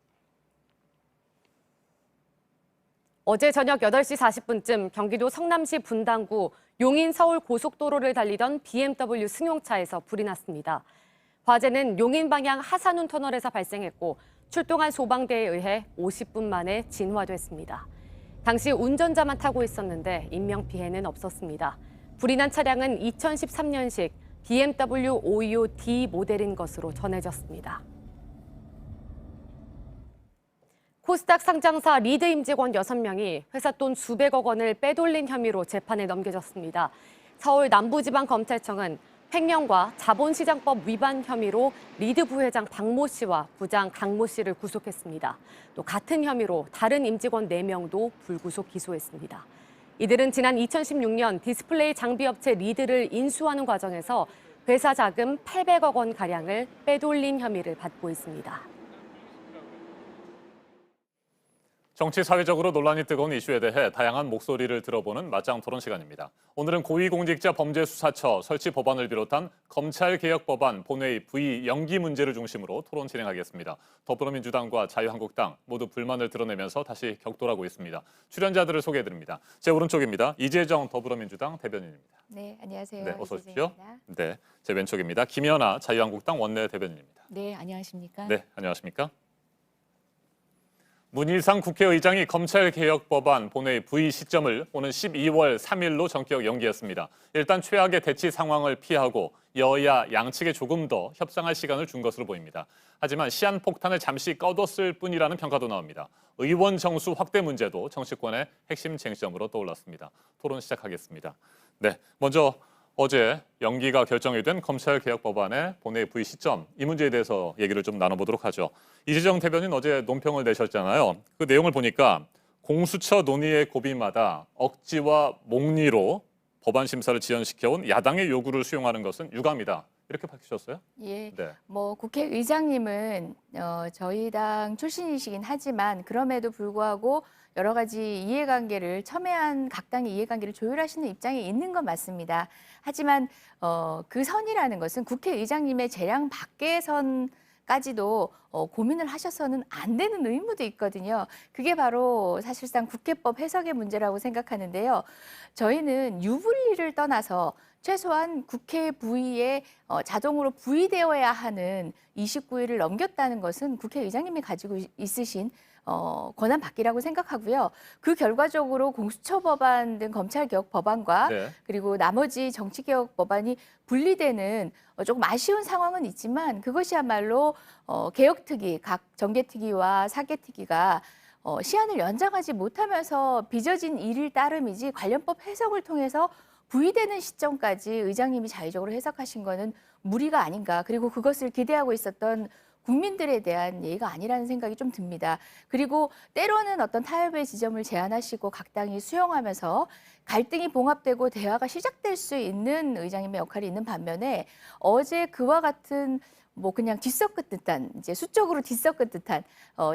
어제 저녁 8시 40분쯤 경기도 성남시 분당구 용인 서울 고속도로를 달리던 BMW 승용차에서 불이 났습니다. 화재는 용인 방향 하산훈 터널에서 발생했고 출동한 소방대에 의해 50분 만에 진화됐습니다. 당시 운전자만 타고 있었는데 인명피해는 없었습니다. 불이 난 차량은 2013년식 BMW 525D 모델인 것으로 전해졌습니다. 코스닥 상장사 리드 임직원 6명이 회사 돈 수백억 원을 빼돌린 혐의로 재판에 넘겨졌습니다. 서울 남부지방검찰청은 횡령과 자본시장법 위반 혐의로 리드 부회장 박모 씨와 부장 강모 씨를 구속했습니다. 또 같은 혐의로 다른 임직원 4명도 불구속 기소했습니다. 이들은 지난 2016년 디스플레이 장비업체 리드를 인수하는 과정에서 회사 자금 800억 원가량을 빼돌린 혐의를 받고 있습니다. 정치 사회적으로 논란이 뜨거운 이슈에 대해 다양한 목소리를 들어보는 맞짱 토론 시간입니다. 오늘은 고위공직자범죄수사처 설치 법안을 비롯한 검찰개혁법안 본회의 부의 연기 문제를 중심으로 토론 진행하겠습니다. 더불어민주당과 자유한국당 모두 불만을 드러내면서 다시 격돌하고 있습니다. 출연자들을 소개해드립니다. 제 오른쪽입니다. 이재정 더불어민주당 대변인입니다. 네, 안녕하세요. 네, 어서 오십시오. 이재정입니다. 네, 제 왼쪽입니다. 김연아 자유한국당 원내 대변인입니다. 네, 안녕하십니까? 네, 안녕하십니까? 문희상 국회의장이 검찰개혁법안 본회의 부의 시점을 오는 12월 3일로 전격 연기했습니다. 일단 최악의 대치 상황을 피하고 여야 양측에 조금 더 협상할 시간을 준 것으로 보입니다. 하지만 시한폭탄을 잠시 꺼뒀을 뿐이라는 평가도 나옵니다. 의원 정수 확대 문제도 정치권의 핵심 쟁점으로 떠올랐습니다. 토론 시작하겠습니다. 네, 먼저 어제 연기가 결정이 된 검찰개혁법안의 본회의 부의 시점, 이 문제에 대해서 얘기를 좀 나눠보도록 하죠. 이재정 대변인 어제 논평을 내셨잖아요. 그 내용을 보니까 공수처 논의의 고비마다 억지와 몽리로 법안 심사를 지연시켜온 야당의 요구를 수용하는 것은 유감이다. 이렇게 밝히셨어요? 예, 네. 국회의장님은 저희 당 출신이시긴 하지만 그럼에도 불구하고 여러 가지 이해관계를 첨예한 각 당의 이해관계를 조율하시는 입장에 있는 건 맞습니다. 하지만 그 선이라는 것은 국회의장님의 재량 밖의 선까지도 고민을 하셔서는 안 되는 의무도 있거든요. 그게 바로 사실상 국회법 해석의 문제라고 생각하는데요. 저희는 유불리를 떠나서 최소한 국회 부의에 자동으로 부의되어야 하는 29일을 넘겼다는 것은 국회의장님이 가지고 있으신 권한 밖이라고 생각하고요. 그 결과적으로 공수처 법안 등 검찰개혁 법안과 네. 그리고 나머지 정치개혁 법안이 분리되는 조금 아쉬운 상황은 있지만 그것이야말로 개혁특위, 각 정개특위와 사개특위가 시한을 연장하지 못하면서 빚어진 일일 따름이지 관련법 해석을 통해서 부의되는 시점까지 의장님이 자의적으로 해석하신 거는 무리가 아닌가. 그리고 그것을 기대하고 있었던 국민들에 대한 예의가 아니라는 생각이 좀 듭니다. 그리고 때로는 어떤 타협의 지점을 제안하시고 각 당이 수용하면서 갈등이 봉합되고 대화가 시작될 수 있는 의장님의 역할이 있는 반면에 어제 그와 같은 뭐 그냥 뒤섞은 듯한 이제 수적으로 뒤섞은 듯한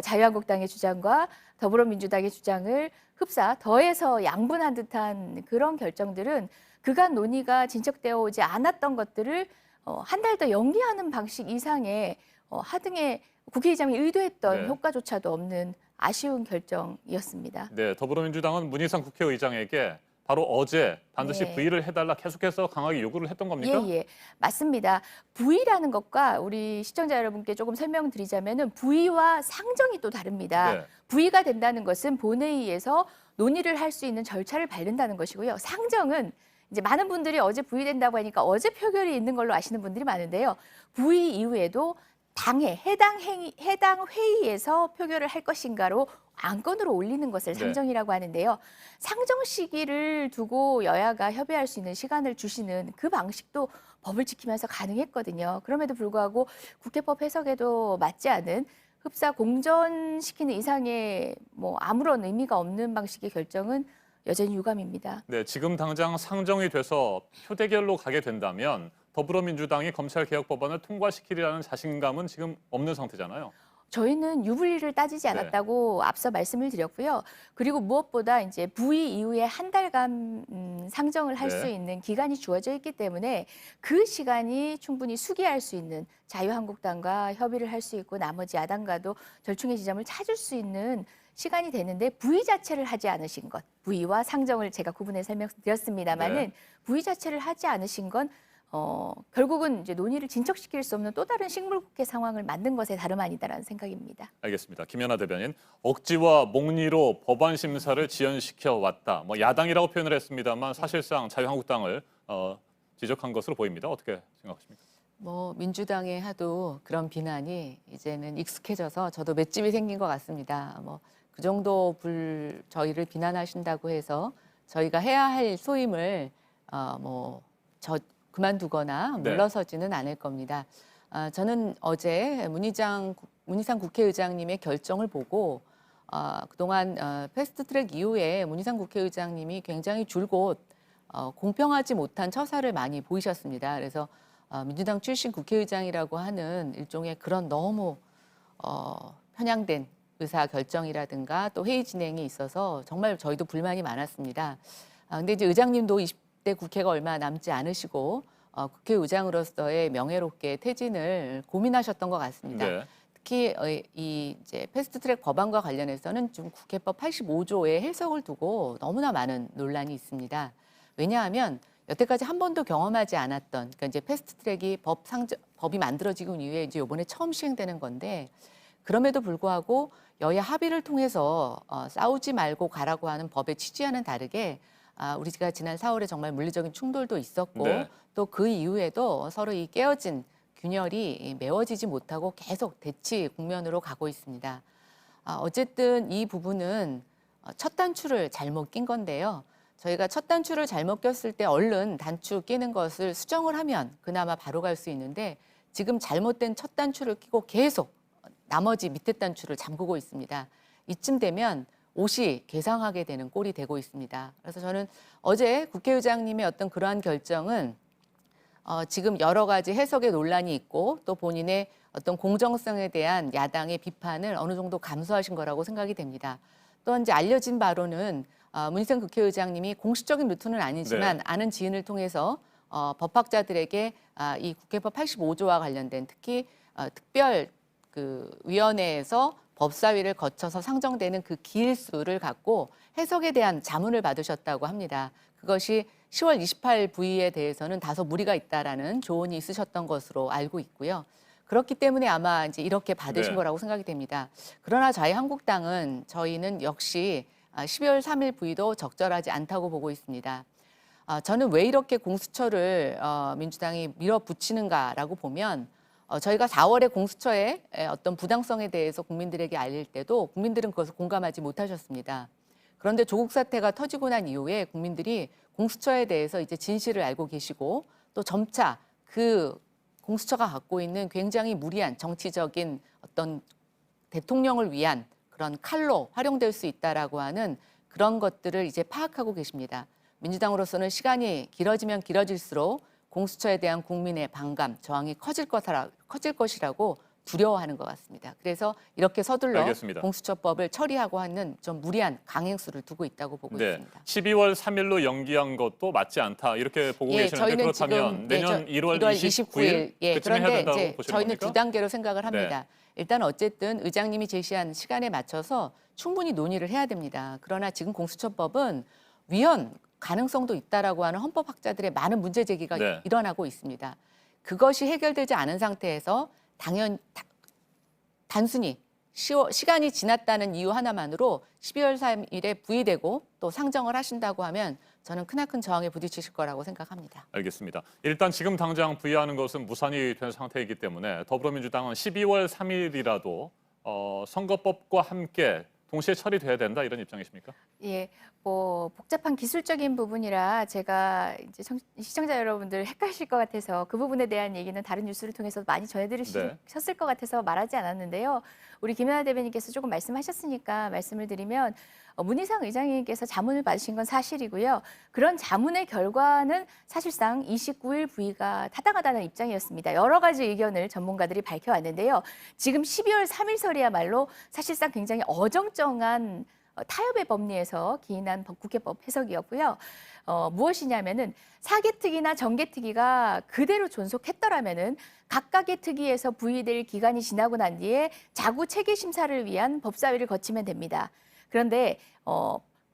자유한국당의 주장과 더불어민주당의 주장을 흡사 더해서 양분한 듯한 그런 결정들은 그간 논의가 진척되어 오지 않았던 것들을 한 달 더 연기하는 방식 이상의 하등의 국회의장이 의도했던 네. 효과조차도 없는 아쉬운 결정이었습니다. 네, 더불어민주당은 문희상 국회의장에게 바로 어제 반드시 네. 부의를 해달라 계속해서 강하게 요구를 했던 겁니까? 예, 맞습니다. 부의라는 것과 우리 시청자 여러분께 조금 설명드리자면은 부의와 상정이 또 다릅니다. 네. 부의가 된다는 것은 본회의에서 논의를 할 수 있는 절차를 밟는다는 것이고요. 상정은 이제 많은 분들이 어제 부의된다고 하니까 어제 표결이 있는 걸로 아시는 분들이 많은데요. 부의 이후에도 당의 해당 회의에서 표결을 할 것인가로 안건으로 올리는 것을 네. 상정이라고 하는데요. 상정 시기를 두고 여야가 협의할 수 있는 시간을 주시는 그 방식도 법을 지키면서 가능했거든요. 그럼에도 불구하고 국회법 해석에도 맞지 않은 흡사 공전시키는 이상의 뭐 아무런 의미가 없는 방식의 결정은 여전히 유감입니다. 네, 지금 당장 상정이 돼서 표대결로 가게 된다면 더불어민주당이 검찰개혁 법안을 통과시키리라는 자신감은 지금 없는 상태잖아요. 저희는 유불리를 따지지 않았다고 앞서 말씀을 드렸고요. 그리고 무엇보다 이제 부의 이후에 한 달간 상정을 할 수 네. 있는 기간이 주어져 있기 때문에 그 시간이 충분히 수기할 수 있는 자유한국당과 협의를 할 수 있고 나머지 야당과도 절충의 지점을 찾을 수 있는 시간이 되는데 부의 자체를 하지 않으신 것, 부의와 상정을 제가 구분해 설명드렸습니다마는 네. 부의 자체를 하지 않으신 건 결국은 이제 논의를 진척시킬 수 없는 또 다른 식물국회 상황을 만든 것에 다름 아니다라는 생각입니다. 알겠습니다. 김연아 대변인, 억지와 목리로 법안 심사를 지연시켜 왔다. 뭐 야당이라고 표현을 했습니다만 사실상 자유한국당을 지적한 것으로 보입니다. 어떻게 생각하십니까? 뭐 민주당에 하도 그런 비난이 이제는 익숙해져서 저도 맷집이 생긴 것 같습니다. 뭐 그 정도 저희를 비난하신다고 해서 저희가 해야 할 소임을 그만두거나 네. 물러서지는 않을 겁니다. 저는 어제 문희상 국회의장님의 결정을 보고 그동안 패스트트랙 이후에 문희상 국회의장님이 굉장히 줄곧 공평하지 못한 처사를 많이 보이셨습니다. 그래서 민주당 출신 국회의장이라고 하는 일종의 그런 너무 편향된 의사 결정이라든가 또 회의 진행에 있어서 정말 저희도 불만이 많았습니다. 근데 이제 의장님도 20대 국회가 얼마 남지 않으시고 국회의장으로서의 명예롭게 퇴진을 고민하셨던 것 같습니다. 네. 특히 이 이제 패스트트랙 법안과 관련해서는 좀 국회법 85조의 해석을 두고 너무나 많은 논란이 있습니다. 왜냐하면 여태까지 한 번도 경험하지 않았던, 그러니까 이제 패스트트랙이 법이 만들어지고 이후에 이제 이번에 처음 시행되는 건데, 그럼에도 불구하고 여야 합의를 통해서 싸우지 말고 가라고 하는 법의 취지와는 다르게 우리가 지난 4월에 정말 물리적인 충돌도 있었고 네. 또 그 이후에도 서로 이 깨어진 균열이 메워지지 못하고 계속 대치 국면으로 가고 있습니다. 어쨌든 이 부분은 첫 단추를 잘못 낀 건데요. 저희가 첫 단추를 잘못 꼈을 때 얼른 단추 끼는 것을 수정을 하면 그나마 바로 갈 수 있는데 지금 잘못된 첫 단추를 끼고 계속 나머지 밑에 단추를 잠그고 있습니다. 이쯤 되면 옷이 개상하게 되는 꼴이 되고 있습니다. 그래서 저는 어제 국회의장님의 어떤 그러한 결정은 지금 여러 가지 해석의 논란이 있고 또 본인의 어떤 공정성에 대한 야당의 비판을 어느 정도 감수하신 거라고 생각이 됩니다. 또 이제 알려진 바로는 문희상 국회의장님이 공식적인 루트는 아니지만 네. 아는 지인을 통해서 법학자들에게 이 국회법 85조와 관련된 특히 특별 그 위원회에서 법사위를 거쳐서 상정되는 그 기일수를 갖고 해석에 대한 자문을 받으셨다고 합니다. 그것이 10월 28일 부의에 대해서는 다소 무리가 있다라는 조언이 있으셨던 것으로 알고 있고요. 그렇기 때문에 아마 이제 이렇게 받으신 네. 거라고 생각이 됩니다. 그러나 자유한국당은 저희는 역시 12월 3일 부의도 적절하지 않다고 보고 있습니다. 저는 왜 이렇게 공수처를 민주당이 밀어붙이는가라고 보면 저희가 4월에 공수처의 어떤 부당성에 대해서 국민들에게 알릴 때도 국민들은 그것을 공감하지 못하셨습니다. 그런데 조국 사태가 터지고 난 이후에 국민들이 공수처에 대해서 이제 진실을 알고 계시고 또 점차 그 공수처가 갖고 있는 굉장히 무리한 정치적인 어떤 대통령을 위한 그런 칼로 활용될 수 있다라고 하는 그런 것들을 이제 파악하고 계십니다. 민주당으로서는 시간이 길어지면 길어질수록 공수처에 대한 국민의 반감, 저항이 커질 것이라고 두려워하는 것 같습니다. 그래서 이렇게 서둘러 알겠습니다. 공수처법을 처리하고 하는 좀 무리한 강행수를 두고 있다고 보고 네. 있습니다. 12월 3일로 연기한 것도 맞지 않다 이렇게 보고 계시는데 저희는 그렇다면 지금 내년 1월 29일 예, 그쯤에 해야 그런데 된다고 이제 보시는 저희는 겁니까? 두 단계로 생각을 합니다. 일단 어쨌든 의장님이 제시한 시간에 맞춰서 충분히 논의를 해야 됩니다. 그러나 지금 공수처법은 위헌 가능성도 있다라고 하는 헌법학자들의 많은 문제 제기가 일어나고 있습니다. 그것이 해결되지 않은 상태에서 단순히 시간이 지났다는 이유 하나만으로 12월 3일에 부의되고 또 상정을 하신다고 하면 저는 크나큰 저항에 부딪히실 거라고 생각합니다. 알겠습니다. 일단 지금 당장 부의하는 것은 무산이 된 상태이기 때문에 더불어민주당은 12월 3일이라도 선거법과 함께 동시에 처리돼야 된다 이런 입장이십니까? 예, 뭐 복잡한 기술적인 부분이라 제가 이제 시청자 여러분들 헷갈리실 것 같아서 그 부분에 대한 얘기는 다른 뉴스를 통해서 많이 전해드리셨을 것 같아서 말하지 않았는데요. 우리 김연아 대변인께서 조금 말씀하셨으니까 말씀을 드리면 문희상 의장님께서 자문을 받으신 건 사실이고요. 그런 자문의 결과는 사실상 29일 부의가 타당하다는 입장이었습니다. 여러 가지 의견을 전문가들이 밝혀왔는데요. 지금 12월 3일설이야말로 사실상 굉장히 어정쩡한 타협의 법리에서 기인한 국회법 해석이었고요. 무엇이냐면은 사개특위나 정개특위가 그대로 존속했더라면은 각각의 특위에서 부의될 기간이 지나고 난 뒤에 자구 체계 심사를 위한 법사위를 거치면 됩니다. 그런데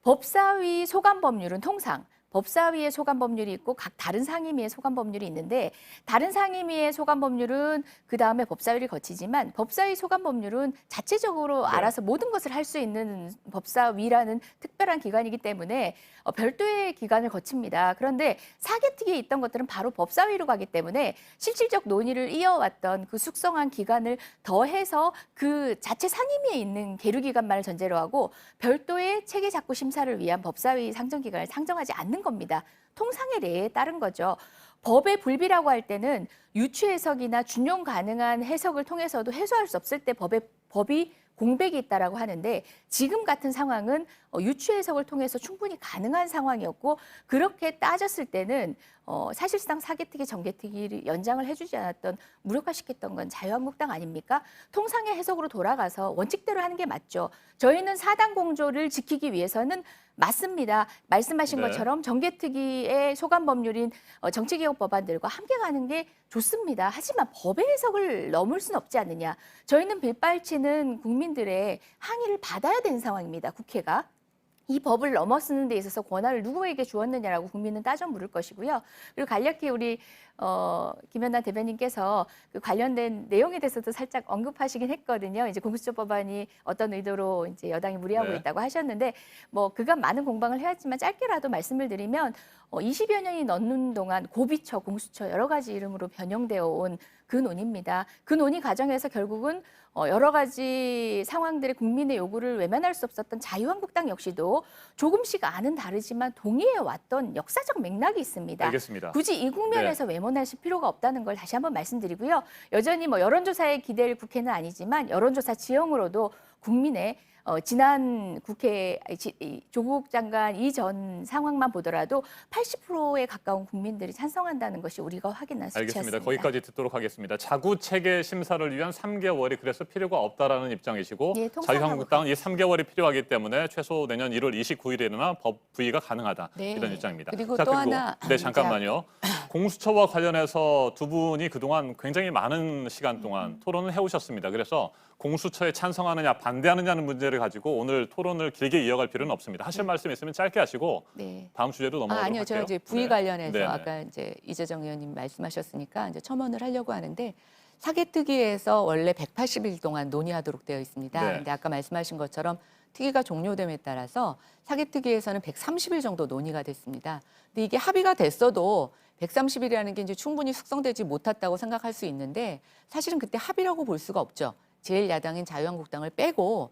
법사위 소관 법률은 통상 법사위의 소관 법률이 있고 각 다른 상임위의 소관 법률이 있는데 다른 상임위의 소관 법률은 그다음에 법사위를 거치지만 법사위 소관 법률은 자체적으로 알아서 모든 것을 할 수 있는 법사위라는 특별한 기관이기 때문에 별도의 기관을 거칩니다. 그런데 사개특위에 있던 것들은 바로 법사위로 가기 때문에 실질적 논의를 이어왔던 그 숙성한 기간을 더해서 그 자체 상임위에 있는 계류기관만을 전제로 하고 별도의 체계 작구 심사를 위한 법사위 상정 기간을 상정하지 않는 겁니다. 통상의례에 따른 거죠. 법의 불비라고 할 때는 유추 해석이나 준용 가능한 해석을 통해서도 해소할 수 없을 때 법이 공백이 있다라고 하는데 지금 같은 상황은 유추 해석을 통해서 충분히 가능한 상황이었고 그렇게 따졌을 때는 사실상 사개특위, 정개특위를 연장을 해주지 않았던 무력화시켰던 건 자유한국당 아닙니까? 통상의 해석으로 돌아가서 원칙대로 하는 게 맞죠. 저희는 사당 공조를 지키기 위해서는 맞습니다. 말씀하신 것처럼 정개특위의 소관 법률인 정치개혁 법안들과 함께 가는 게 좋습니다. 하지만 법의 해석을 넘을 수는 없지 않느냐. 저희는 빌발치는 국민들의 항의를 받아야 되는 상황입니다. 국회가. 이 법을 넘어서는 데 있어서 권한을 누구에게 주었느냐라고 국민은 따져 물을 것이고요. 그리고 간략히 우리 김연아 대변인께서 그 관련된 내용에 대해서도 살짝 언급하시긴 했거든요. 이제 공수처 법안이 어떤 의도로 이제 여당이 무리하고 있다고 하셨는데 뭐 그간 많은 공방을 해왔지만 짧게라도 말씀을 드리면 20여 년이 넘는 동안 고비처, 공수처 여러 가지 이름으로 변형되어 온 그 논의입니다. 그 논의 과정에서 결국은 여러 가지 상황들의 국민의 요구를 외면할 수 없었던 자유한국당 역시도 조금씩 안은 다르지만 동의해 왔던 역사적 맥락이 있습니다. 알겠습니다. 굳이 이 국면에서 외면하실 필요가 없다는 걸 다시 한번 말씀드리고요. 여전히 뭐 여론조사에 기댈 국회는 아니지만 여론조사 지형으로도 국민의 지난 국회 조국 장관 이전 상황만 보더라도 80%에 가까운 국민들이 찬성한다는 것이 우리가 확인한 수치였습니다. 알겠습니다. 거기까지 듣도록 하겠습니다. 자구 체계 심사를 위한 3개월이 그래서 필요가 없다라는 입장이시고 자유한국당은 이 3개월이 필요하기 때문에 최소 내년 1월 29일에나 법 부의가 가능하다 이런 입장입니다. 그리고 또 하나 잠깐만요. 공수처와 관련해서 두 분이 그동안 굉장히 많은 시간 동안 토론을 해오셨습니다. 그래서 공수처에 찬성하느냐 반대하느냐는 문제를 문제를 가지고 오늘 토론을 길게 이어갈 필요는 없습니다. 하실 말씀 있으면 짧게 하시고 네. 다음 주제로 넘어가도록 아니요, 할게요. 저 이제 부위 네. 관련해서 네네. 아까 이제 이재정 의원님 말씀하셨으니까 이제 첨언을 하려고 하는데 사개특위에서 원래 180일 동안 논의하도록 되어 있습니다. 네. 근데 아까 말씀하신 것처럼 특위가 종료됨에 따라서 사개특위에서는 130일 정도 논의가 됐습니다. 근데 이게 합의가 됐어도 130일이라는 게 이제 충분히 숙성되지 못했다고 생각할 수 있는데 사실은 그때 합의라고 볼 수가 없죠. 제1야당인 자유한국당을 빼고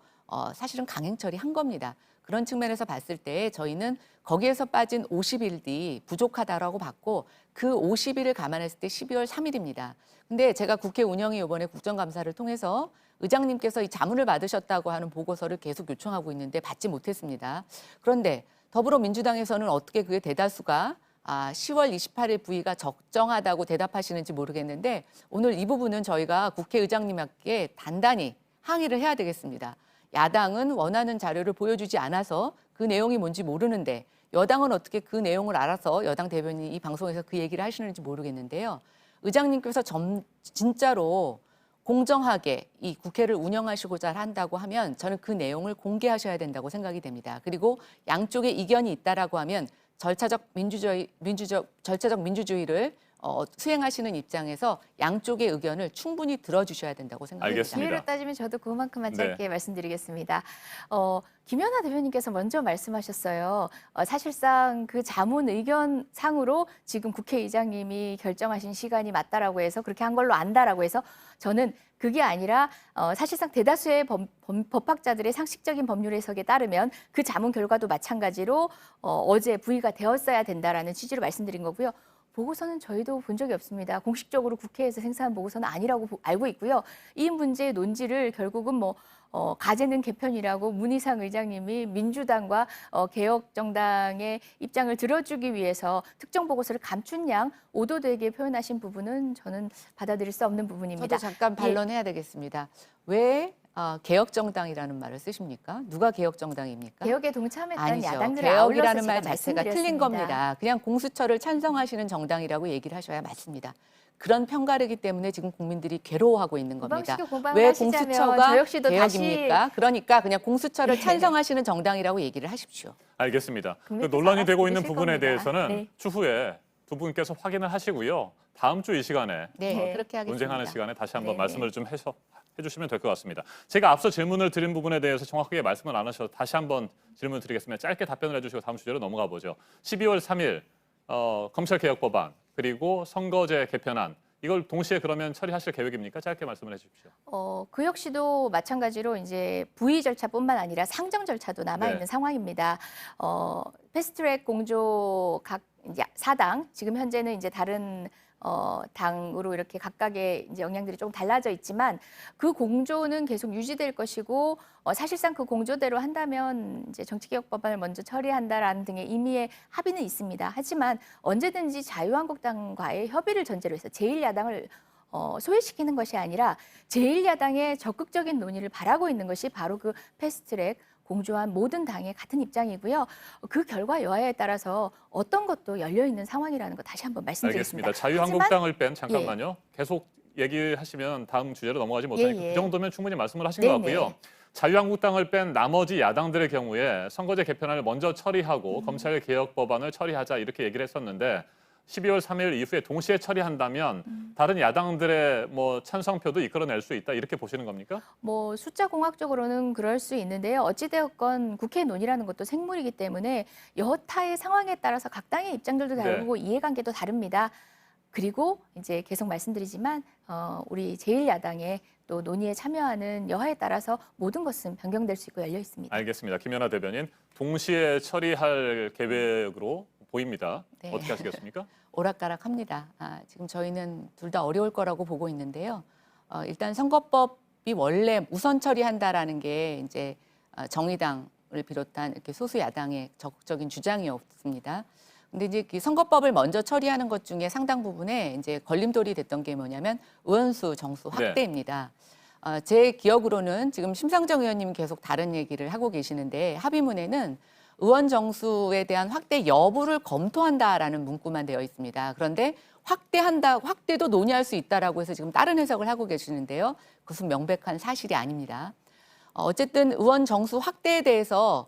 사실은 강행 처리한 겁니다. 그런 측면에서 봤을 때 저희는 거기에서 빠진 50일이 부족하다라고 봤고 그 50일을 감안했을 때 12월 3일입니다. 근데 제가 국회 운영위 이번에 국정감사를 통해서 의장님께서 이 자문을 받으셨다고 하는 보고서를 계속 요청하고 있는데 받지 못했습니다. 그런데 더불어민주당에서는 어떻게 그게 대다수가 10월 28일 부의가 적정하다고 대답하시는지 모르겠는데 오늘 이 부분은 저희가 국회의장님께 단단히 항의를 해야 되겠습니다. 야당은 원하는 자료를 보여주지 않아서 그 내용이 뭔지 모르는데 여당은 어떻게 그 내용을 알아서 여당 대변인이 이 방송에서 그 얘기를 하시는지 모르겠는데요. 의장님께서 진짜로 공정하게 이 국회를 운영하시고자 한다고 하면 저는 그 내용을 공개하셔야 된다고 생각이 됩니다. 그리고 양쪽의 이견이 있다라고 하면 절차적 민주주의를 수행하시는 입장에서 양쪽의 의견을 충분히 들어주셔야 된다고 생각합니다. 알겠습니다. 기회로 따지면 저도 그만큼만 네. 짧게 말씀드리겠습니다. 김연아 대변인께서 먼저 말씀하셨어요. 사실상 그 자문 의견상으로 지금 국회의장님이 결정하신 시간이 맞다라고 해서 그렇게 한 걸로 안다라고 해서 저는 그게 아니라 사실상 대다수의 법학자들의 상식적인 법률 해석에 따르면 그 자문 결과도 마찬가지로 어제 부의가 되었어야 된다라는 취지로 말씀드린 거고요. 보고서는 저희도 본 적이 없습니다. 공식적으로 국회에서 생산한 보고서는 아니라고 알고 있고요. 이 문제의 논지를 결국은 가재능 개편이라고 문희상 의장님이 민주당과 개혁정당의 입장을 들어주기 위해서 특정 보고서를 감춘 양 오도되게 표현하신 부분은 저는 받아들일 수 없는 부분입니다. 저도 잠깐 반론해야 되겠습니다. 왜 개혁정당이라는 말을 쓰십니까? 누가 개혁정당입니까? 개혁에 동참했던 아니죠. 야당들을 개혁이라는 말 아울러서 자체가 틀린 말씀드렸습니다. 겁니다. 그냥 공수처를 찬성하시는 정당이라고 얘기를 하셔야 맞습니다. 그런 편가르기 때문에 지금 국민들이 괴로워하고 있는 겁니다. 왜 공수처가 저 역시도 개혁입니까? 그러니까 그냥 공수처를 찬성하시는 정당이라고 얘기를 하십시오. 알겠습니다. 그 국민께서 논란이 알아서 되고 있는 들으실 부분에 겁니다. 대해서는 네. 추후에 두 분께서 확인을 하시고요. 다음 주 이 시간에 네, 그렇게 하겠습니다. 논쟁하는 시간에 다시 한번 네. 말씀을 좀 해주시면 될 것 같습니다. 제가 앞서 질문을 드린 부분에 대해서 정확하게 말씀을 안 하셔서 다시 한번 질문 드리겠습니다. 짧게 답변을 해주시고 다음 주제로 넘어가 보죠. 12월 3일 검찰개혁법안 그리고 선거제 개편안 이걸 동시에 그러면 처리하실 계획입니까? 짧게 말씀을 해주십시오. 그 역시도 마찬가지로 이제 부의 절차뿐만 아니라 상정 절차도 남아 있는 네. 상황입니다. 패스트트랙 공조 각 이제 4당 지금 현재는 이제 다른 당으로 이렇게 각각의 이제 영향들이 조금 달라져 있지만 그 공조는 계속 유지될 것이고 사실상 그 공조대로 한다면 이제 정치개혁법안을 먼저 처리한다라는 등의 의미의 합의는 있습니다. 하지만 언제든지 자유한국당과의 협의를 전제로 해서 제1야당을 소외시키는 것이 아니라 제1야당의 적극적인 논의를 바라고 있는 것이 바로 그 패스트트랙 공조한 모든 당의 같은 입장이고요. 그 결과 여하에 따라서 어떤 것도 열려있는 상황이라는 거 다시 한번 말씀드리겠습니다. 알겠습니다. 자유한국당을 뺀 잠깐만요. 계속 얘기하시면 다음 주제로 넘어가지 못하니까 예. 그 정도면 충분히 말씀을 하신 네네. 것 같고요. 자유한국당을 뺀 나머지 야당들의 경우에 선거제 개편안을 먼저 처리하고 검찰개혁법안을 처리하자 이렇게 얘기를 했었는데 12월 3일 이후에 동시에 처리한다면 다른 야당들의 찬성표도 이끌어낼 수 있다 이렇게 보시는 겁니까? 숫자 공학적으로는 그럴 수 있는데요. 어찌되었건 국회 논의라는 것도 생물이기 때문에 여타의 상황에 따라서 각 당의 입장들도 다르고 이해관계도 다릅니다. 그리고 이제 계속 말씀드리지만 우리 제1야당의 또 논의에 참여하는 여하에 따라서 모든 것은 변경될 수 있고 열려 있습니다. 알겠습니다. 김연아 대변인 동시에 처리할 계획으로 보입니다. 네. 어떻게 하시겠습니까? 오락가락합니다. 지금 저희는 둘 다 어려울 거라고 보고 있는데요. 일단 선거법이 원래 우선 처리한다라는 게 이제 정의당을 비롯한 이렇게 소수 야당의 적극적인 주장이었습니다. 근데 이제 그 선거법을 먼저 처리하는 것 중에 상당 부분에 이제 걸림돌이 됐던 게 뭐냐면 의원수 정수 확대입니다. 제 기억으로는 지금 심상정 의원님 계속 다른 얘기를 하고 계시는데 합의문에는 의원 정수에 대한 확대 여부를 검토한다라는 문구만 되어 있습니다. 그런데 확대도 논의할 수 있다라고 해서 지금 다른 해석을 하고 계시는데요. 그것은 명백한 사실이 아닙니다. 어쨌든 의원 정수 확대에 대해서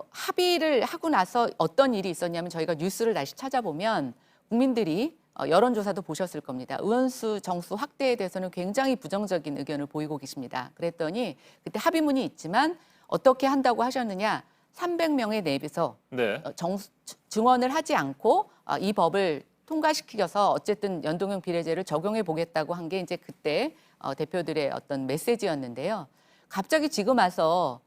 합의를 하고 나서 어떤 일이 있었냐면 저희가 뉴스를 다시 찾아보면 국민들이 여론조사도 보셨을 겁니다. 의원수 정수 확대에 대해서는 굉장히 부정적인 의견을 보이고 계십니다. 그랬더니 그때 합의문이 있지만 어떻게 한다고 하셨느냐. 300명에 내비서 네. 증언을 하지 않고 이 법을 통과시켜서 어쨌든 연동형 비례제를 적용해 보겠다고 한 게 이제 그때 대표들의 어떤 메시지였는데요. 갑자기 지금 와서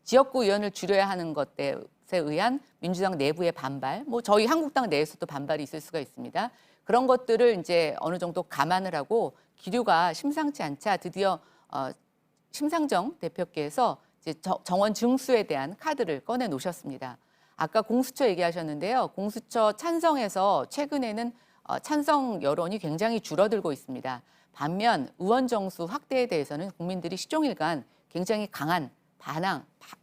지역구 의원을 줄여야 하는 것에 의한 민주당 내부의 반발, 뭐 저희 한국당 내에서도 반발이 있을 수가 있습니다. 그런 것들을 이제 어느 정도 감안을 하고 기류가 심상치 않자 드디어 심상정 대표께서 이제 정원 증수에 대한 카드를 꺼내 놓으셨습니다. 아까 공수처 얘기하셨는데요. 공수처 찬성에서 최근에는 찬성 여론이 굉장히 줄어들고 있습니다. 반면 의원 정수 확대에 대해서는 국민들이 시종일관 굉장히 강한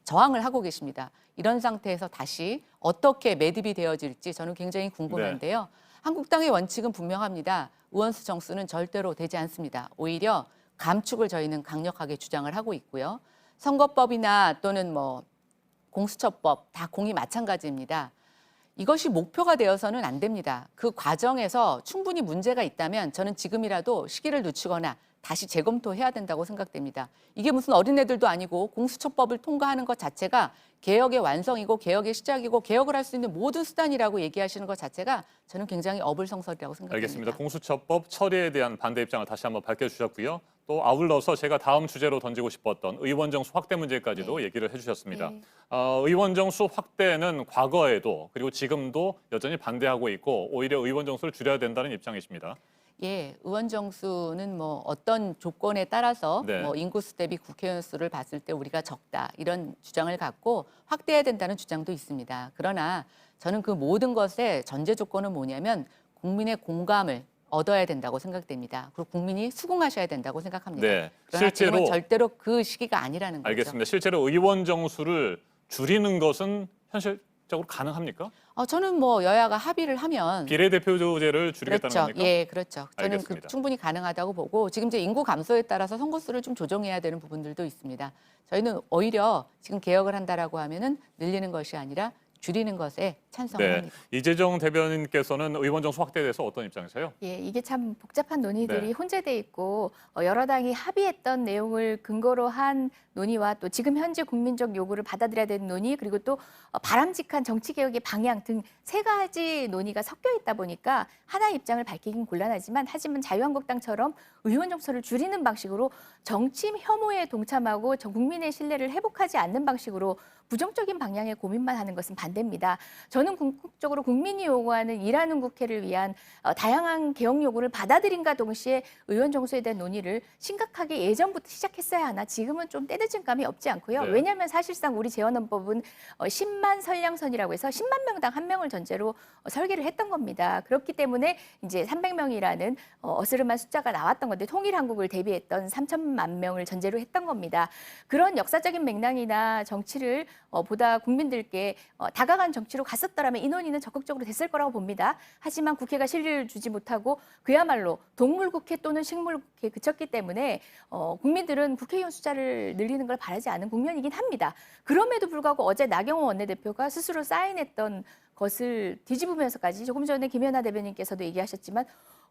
저항을 하고 계십니다. 이런 상태에서 다시 어떻게 매듭이 되어질지 저는 굉장히 궁금한데요. 네. 한국당의 원칙은 분명합니다. 의원수 정수는 절대로 되지 않습니다. 오히려 감축을 저희는 강력하게 주장을 하고 있고요. 선거법이나 또는 뭐 공수처법 다 공이 마찬가지입니다. 이것이 목표가 되어서는 안 됩니다. 그 과정에서 충분히 문제가 있다면 저는 지금이라도 시기를 늦추거나 다시 재검토해야 된다고 생각됩니다. 이게 무슨 어린애들도 아니고 공수처법을 통과하는 것 자체가 개혁의 완성이고 개혁의 시작이고 개혁을 할 수 있는 모든 수단이라고 얘기하시는 것 자체가 저는 굉장히 어불성설이라고 생각합니다. 알겠습니다. 공수처법 처리에 대한 반대 입장을 다시 한번 밝혀주셨고요. 또 아울러서 제가 다음 주제로 던지고 싶었던 의원 정수 확대 문제까지도 얘기를 해주셨습니다. 의원 정수 확대는 과거에도 그리고 지금도 여전히 반대하고 있고 오히려 의원 정수를 줄여야 된다는 입장이십니다. 예, 의원 정수는 뭐 어떤 조건에 따라서 네. 뭐 인구수 대비 국회의원 수를 봤을 때 우리가 적다 이런 주장을 갖고 확대해야 된다는 주장도 있습니다. 그러나 저는 그 모든 것의 전제 조건은 뭐냐면 국민의 공감을 얻어야 된다고 생각됩니다. 그리고 국민이 수긍하셔야 된다고 생각합니다. 네, 그러나 실제로 지금은 절대로 그 시기가 아니라는 거죠. 알겠습니다. 실제로 의원 정수를 줄이는 것은 현실적으로 가능합니까? 저는 뭐 여야가 합의를 하면 비례대표제를 줄이겠다는 그렇죠. 겁니까? 예, 그렇죠. 저는 알겠습니다. 충분히 가능하다고 보고 지금 이제 인구 감소에 따라서 선거수를 좀 조정해야 되는 부분들도 있습니다. 저희는 오히려 지금 개혁을 한다라고 하면은 늘리는 것이 아니라 줄이는 것에 찬성을 합니다. 이재정 대변인께서는 의원 정수 확대에 대해서 어떤 입장이세요? 예, 이게 참 복잡한 논의들이 네. 혼재돼 있고 여러 당이 합의했던 내용을 근거로 한 논의와 또 지금 현재 국민적 요구를 받아들여야 되는 논의 그리고 또 바람직한 정치개혁의 방향 등 세 가지 논의가 섞여 있다 보니까 하나의 입장을 밝히긴 곤란하지만 하지만 자유한국당처럼 의원 정수를 줄이는 방식으로 정치 혐오에 동참하고 국민의 신뢰를 회복하지 않는 방식으로 부정적인 방향의 고민만 하는 것은 반대입니다. 저는 궁극적으로 국민이 요구하는 일하는 국회를 위한 다양한 개혁 요구를 받아들인과 동시에 의원 정수에 대한 논의를 심각하게 예전부터 시작했어야 하나 지금은 좀 때늦은 감이 없지 않고요. 네. 왜냐하면 사실상 우리 재원헌법은 10만 선량선이라고 해서 10만 명당 1명을 전제로 설계를 했던 겁니다. 그렇기 때문에 이제 300명이라는 어스름한 숫자가 나왔던 건데 통일한국을 대비했던 3천만 명을 전제로 했던 겁니다. 그런 역사적인 맥락이나 정치를 보다 국민들께 다가간 정치로 갔었더라면 이 논의는 적극적으로 됐을 거라고 봅니다. 하지만 국회가 실리를 주지 못하고 그야말로 동물국회 또는 식물국회에 그쳤기 때문에 국민들은 국회의원 숫자를 늘리는 걸 바라지 않은 국면이긴 합니다. 그럼에도 불구하고 어제 나경원 원내대표가 스스로 사인했던 것을 뒤집으면서까지 조금 전에 김연아 대변인께서도 얘기하셨지만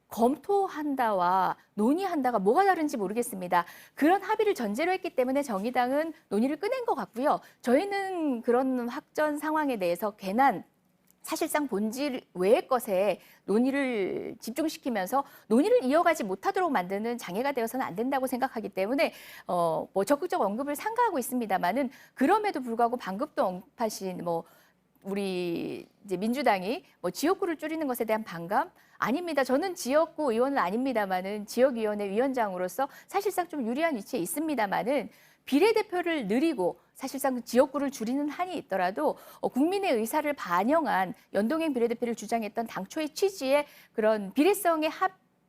검토한다와 논의한다가 뭐가 다른지 모르겠습니다. 그런 합의를 전제로 했기 때문에 정의당은 논의를 꺼낸 것 같고요. 저희는 그런 확전 상황에 대해서 괜한 사실상 본질 외의 것에 논의를 집중시키면서 논의를 이어가지 못하도록 만드는 장애가 되어서는 안 된다고 생각하기 때문에 뭐 적극적 언급을 삼가하고 있습니다만은 그럼에도 불구하고 방금도 언급하신 우리 이제 민주당이 지역구를 줄이는 것에 대한 반감 아닙니다. 저는 지역구 의원은 아닙니다만은 지역위원회 위원장으로서 사실상 좀 유리한 위치에 있습니다만은 비례대표를 늘리고 사실상 지역구를 줄이는 한이 있더라도 국민의 의사를 반영한 연동형 비례대표를 주장했던 당초의 취지의 그런 비례성의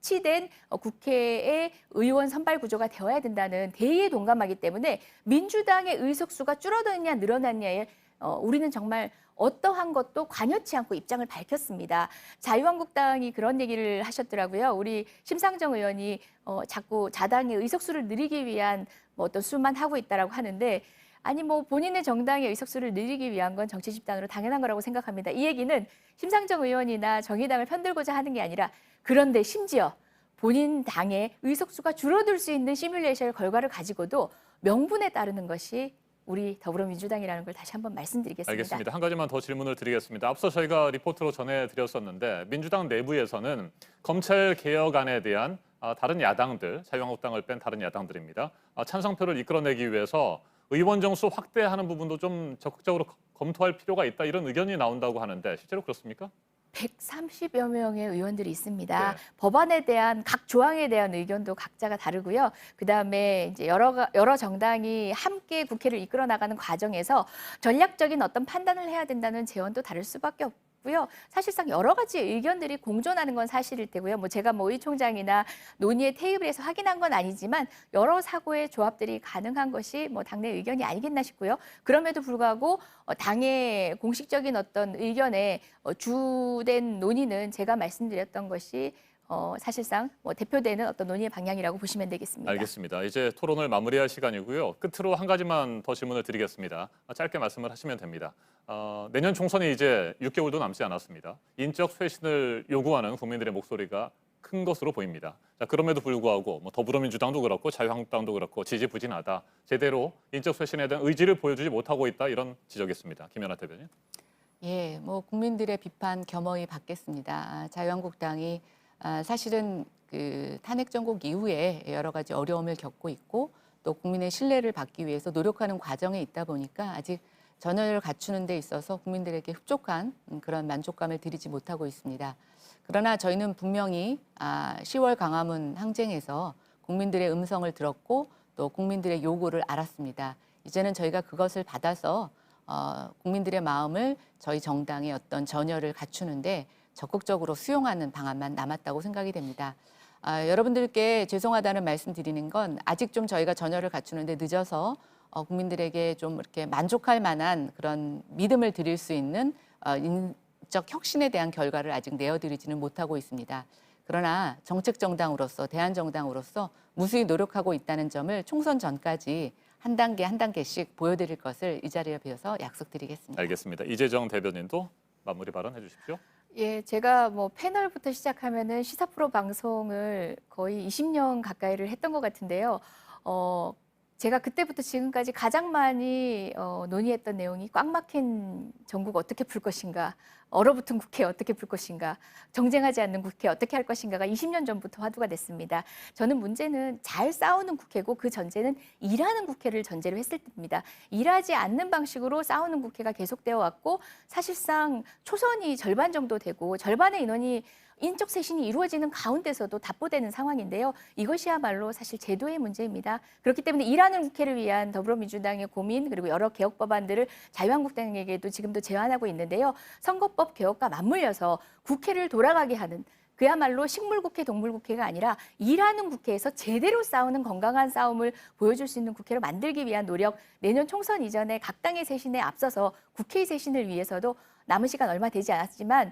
합치된 국회의 의원 선발 구조가 되어야 된다는 대의에 동감하기 때문에 민주당의 의석수가 줄어드느냐 늘어났냐에 우리는 정말 어떠한 것도 관여치 않고 입장을 밝혔습니다. 자유한국당이 그런 얘기를 하셨더라고요. 우리 심상정 의원이 자꾸 자당의 의석수를 늘리기 위한 어떤 수만 하고 있다라고 하는데 아니 본인의 정당의 의석수를 늘리기 위한 건 정치 집단으로 당연한 거라고 생각합니다. 이 얘기는 심상정 의원이나 정의당을 편들고자 하는 게 아니라 그런데 심지어 본인 당의 의석수가 줄어들 수 있는 시뮬레이션 결과를 가지고도 명분에 따르는 것이 우리 더불어민주당이라는 걸 다시 한번 말씀드리겠습니다. 알겠습니다. 한 가지만 더 질문을 드리겠습니다. 앞서 저희가 리포트로 전해드렸었는데 민주당 내부에서는 검찰 개혁안에 대한 다른 야당들, 자유한국당을 뺀 다른 야당들입니다. 찬성표를 이끌어내기 위해서 의원 정수 확대하는 부분도 좀 적극적으로 검토할 필요가 있다 이런 의견이 나온다고 하는데 실제로 그렇습니까? 130여 명의 의원들이 있습니다. 네. 법안에 대한 각 조항에 대한 의견도 각자가 다르고요. 그다음에 이제 여러 정당이 함께 국회를 이끌어 나가는 과정에서 전략적인 어떤 판단을 해야 된다는 제언도 다를 수밖에 없고요. 사실상 여러 가지 의견들이 공존하는 건 사실일 테고요. 제가 의총장이나 논의에 테이블에서 확인한 건 아니지만 여러 사고의 조합들이 가능한 것이 당내 의견이 아니겠나 싶고요. 그럼에도 불구하고 당의 공식적인 어떤 의견에 주된 논의는 제가 말씀드렸던 것이 사실상 대표되는 어떤 논의의 방향이라고 보시면 되겠습니다. 알겠습니다. 이제 토론을 마무리할 시간이고요. 끝으로 한 가지만 더 질문을 드리겠습니다. 짧게 말씀을 하시면 됩니다. 내년 총선이 이제 6개월도 남지 않았습니다. 인적 쇄신을 요구하는 국민들의 목소리가 큰 것으로 보입니다. 자, 그럼에도 불구하고 더불어민주당도 그렇고 자유한국당도 그렇고 지지부진하다. 제대로 인적 쇄신에 대한 의지를 보여주지 못하고 있다. 이런 지적이 있습니다. 김연아 대변인. 예, 국민들의 비판 겸허히 받겠습니다. 자유한국당이 사실은 그 탄핵 정국 이후에 여러 가지 어려움을 겪고 있고 또 국민의 신뢰를 받기 위해서 노력하는 과정에 있다 보니까 아직 전열을 갖추는 데 있어서 국민들에게 흡족한 그런 만족감을 드리지 못하고 있습니다. 그러나 저희는 분명히 10월 광화문 항쟁에서 국민들의 음성을 들었고 또 국민들의 요구를 알았습니다. 이제는 저희가 그것을 받아서 국민들의 마음을 저희 정당의 어떤 전열을 갖추는데 적극적으로 수용하는 방안만 남았다고 생각이 됩니다. 여러분들께 죄송하다는 말씀 드리는 건 아직 좀 저희가 전열을 갖추는데 늦어서 국민들에게 좀 이렇게 만족할 만한 그런 믿음을 드릴 수 있는 인적 혁신에 대한 결과를 아직 내어드리지는 못하고 있습니다. 그러나 정책 정당으로서 대한정당으로서 무수히 노력하고 있다는 점을 총선 전까지 한 단계 한 단계씩 보여드릴 것을 이 자리에 비워서 약속드리겠습니다. 알겠습니다. 이재정 대변인도 마무리 발언해 주십시오. 예, 제가 패널부터 시작하면은 시사 프로 방송을 거의 20년 가까이를 했던 것 같은데요. 제가 그때부터 지금까지 가장 많이 논의했던 내용이 꽉 막힌 전국 어떻게 풀 것인가, 얼어붙은 국회 어떻게 풀 것인가, 정쟁하지 않는 국회 어떻게 할 것인가가 20년 전부터 화두가 됐습니다. 저는 문제는 잘 싸우는 국회고 그 전제는 일하는 국회를 전제로 했을 때입니다. 일하지 않는 방식으로 싸우는 국회가 계속되어 왔고 사실상 초선이 절반 정도 되고 절반의 인원이 인적 쇄신이 이루어지는 가운데서도 답보되는 상황인데요. 이것이야말로 사실 제도의 문제입니다. 그렇기 때문에 일하는 국회를 위한 더불어민주당의 고민 그리고 여러 개혁 법안들을 자유한국당에게도 지금도 제안하고 있는데요. 선거법 개혁과 맞물려서 국회를 돌아가게 하는 그야말로 식물국회, 동물국회가 아니라 일하는 국회에서 제대로 싸우는 건강한 싸움을 보여줄 수 있는 국회로 만들기 위한 노력, 내년 총선 이전에 각 당의 쇄신에 앞서서 국회의 쇄신을 위해서도 남은 시간 얼마 되지 않았지만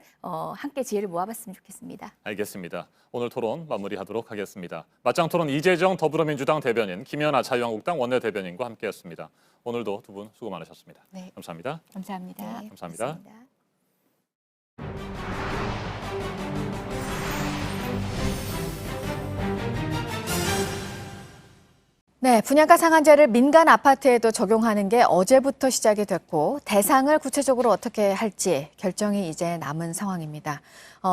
함께 지혜를 모아봤으면 좋겠습니다. 알겠습니다. 오늘 토론 마무리하도록 하겠습니다. 맞짱 토론 이재정 더불어민주당 대변인, 김연아 자유한국당 원내대변인과 함께했습니다. 오늘도 두 분 수고 많으셨습니다. 네. 감사합니다. 감사합니다. 감사합니다. 고맙습니다. 네, 분양가 상한제를 민간 아파트에도 적용하는 게 어제부터 시작이 됐고 대상을 구체적으로 어떻게 할지 결정이 이제 남은 상황입니다.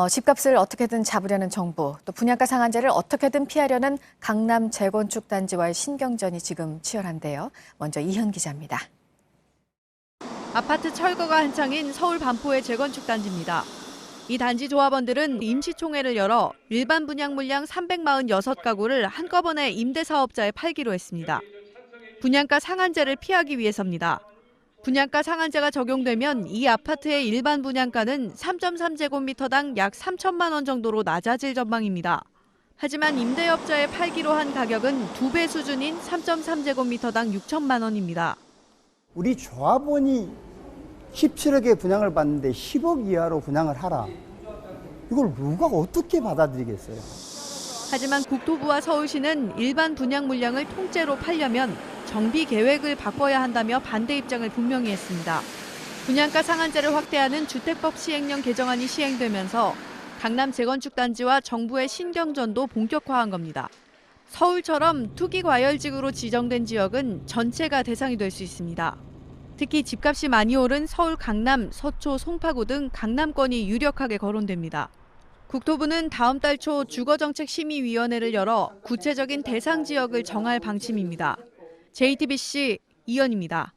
집값을 어떻게든 잡으려는 정부, 또 분양가 상한제를 어떻게든 피하려는 강남 재건축 단지와의 신경전이 지금 치열한데요. 먼저 이현 기자입니다. 아파트 철거가 한창인 서울 반포의 재건축 단지입니다. 이 단지 조합원들은 임시총회를 열어 일반 분양 물량 346가구를 한꺼번에 임대사업자에 팔기로 했습니다. 분양가 상한제를 피하기 위해서입니다. 분양가 상한제가 적용되면 이 아파트의 일반 분양가는 3.3제곱미터당 약 3천만 원 정도로 낮아질 전망입니다. 하지만 임대업자에 팔기로 한 가격은 2배 수준인 3.3제곱미터당 6천만 원입니다. 우리 조합원이 17억에 분양을 받는데 10억 이하로 분양을 하라. 이걸 누가 어떻게 받아들이겠어요? 하지만 국토부와 서울시는 일반 분양 물량을 통째로 팔려면 정비 계획을 바꿔야 한다며 반대 입장을 분명히 했습니다. 분양가 상한제를 확대하는 주택법 시행령 개정안이 시행되면서 강남 재건축 단지와 정부의 신경전도 본격화한 겁니다. 서울처럼 투기 과열지구로 지정된 지역은 전체가 대상이 될 수 있습니다. 특히 집값이 많이 오른 서울 강남, 서초, 송파구 등 강남권이 유력하게 거론됩니다. 국토부는 다음 달 초 주거정책심의위원회를 열어 구체적인 대상 지역을 정할 방침입니다. JTBC 이연입니다.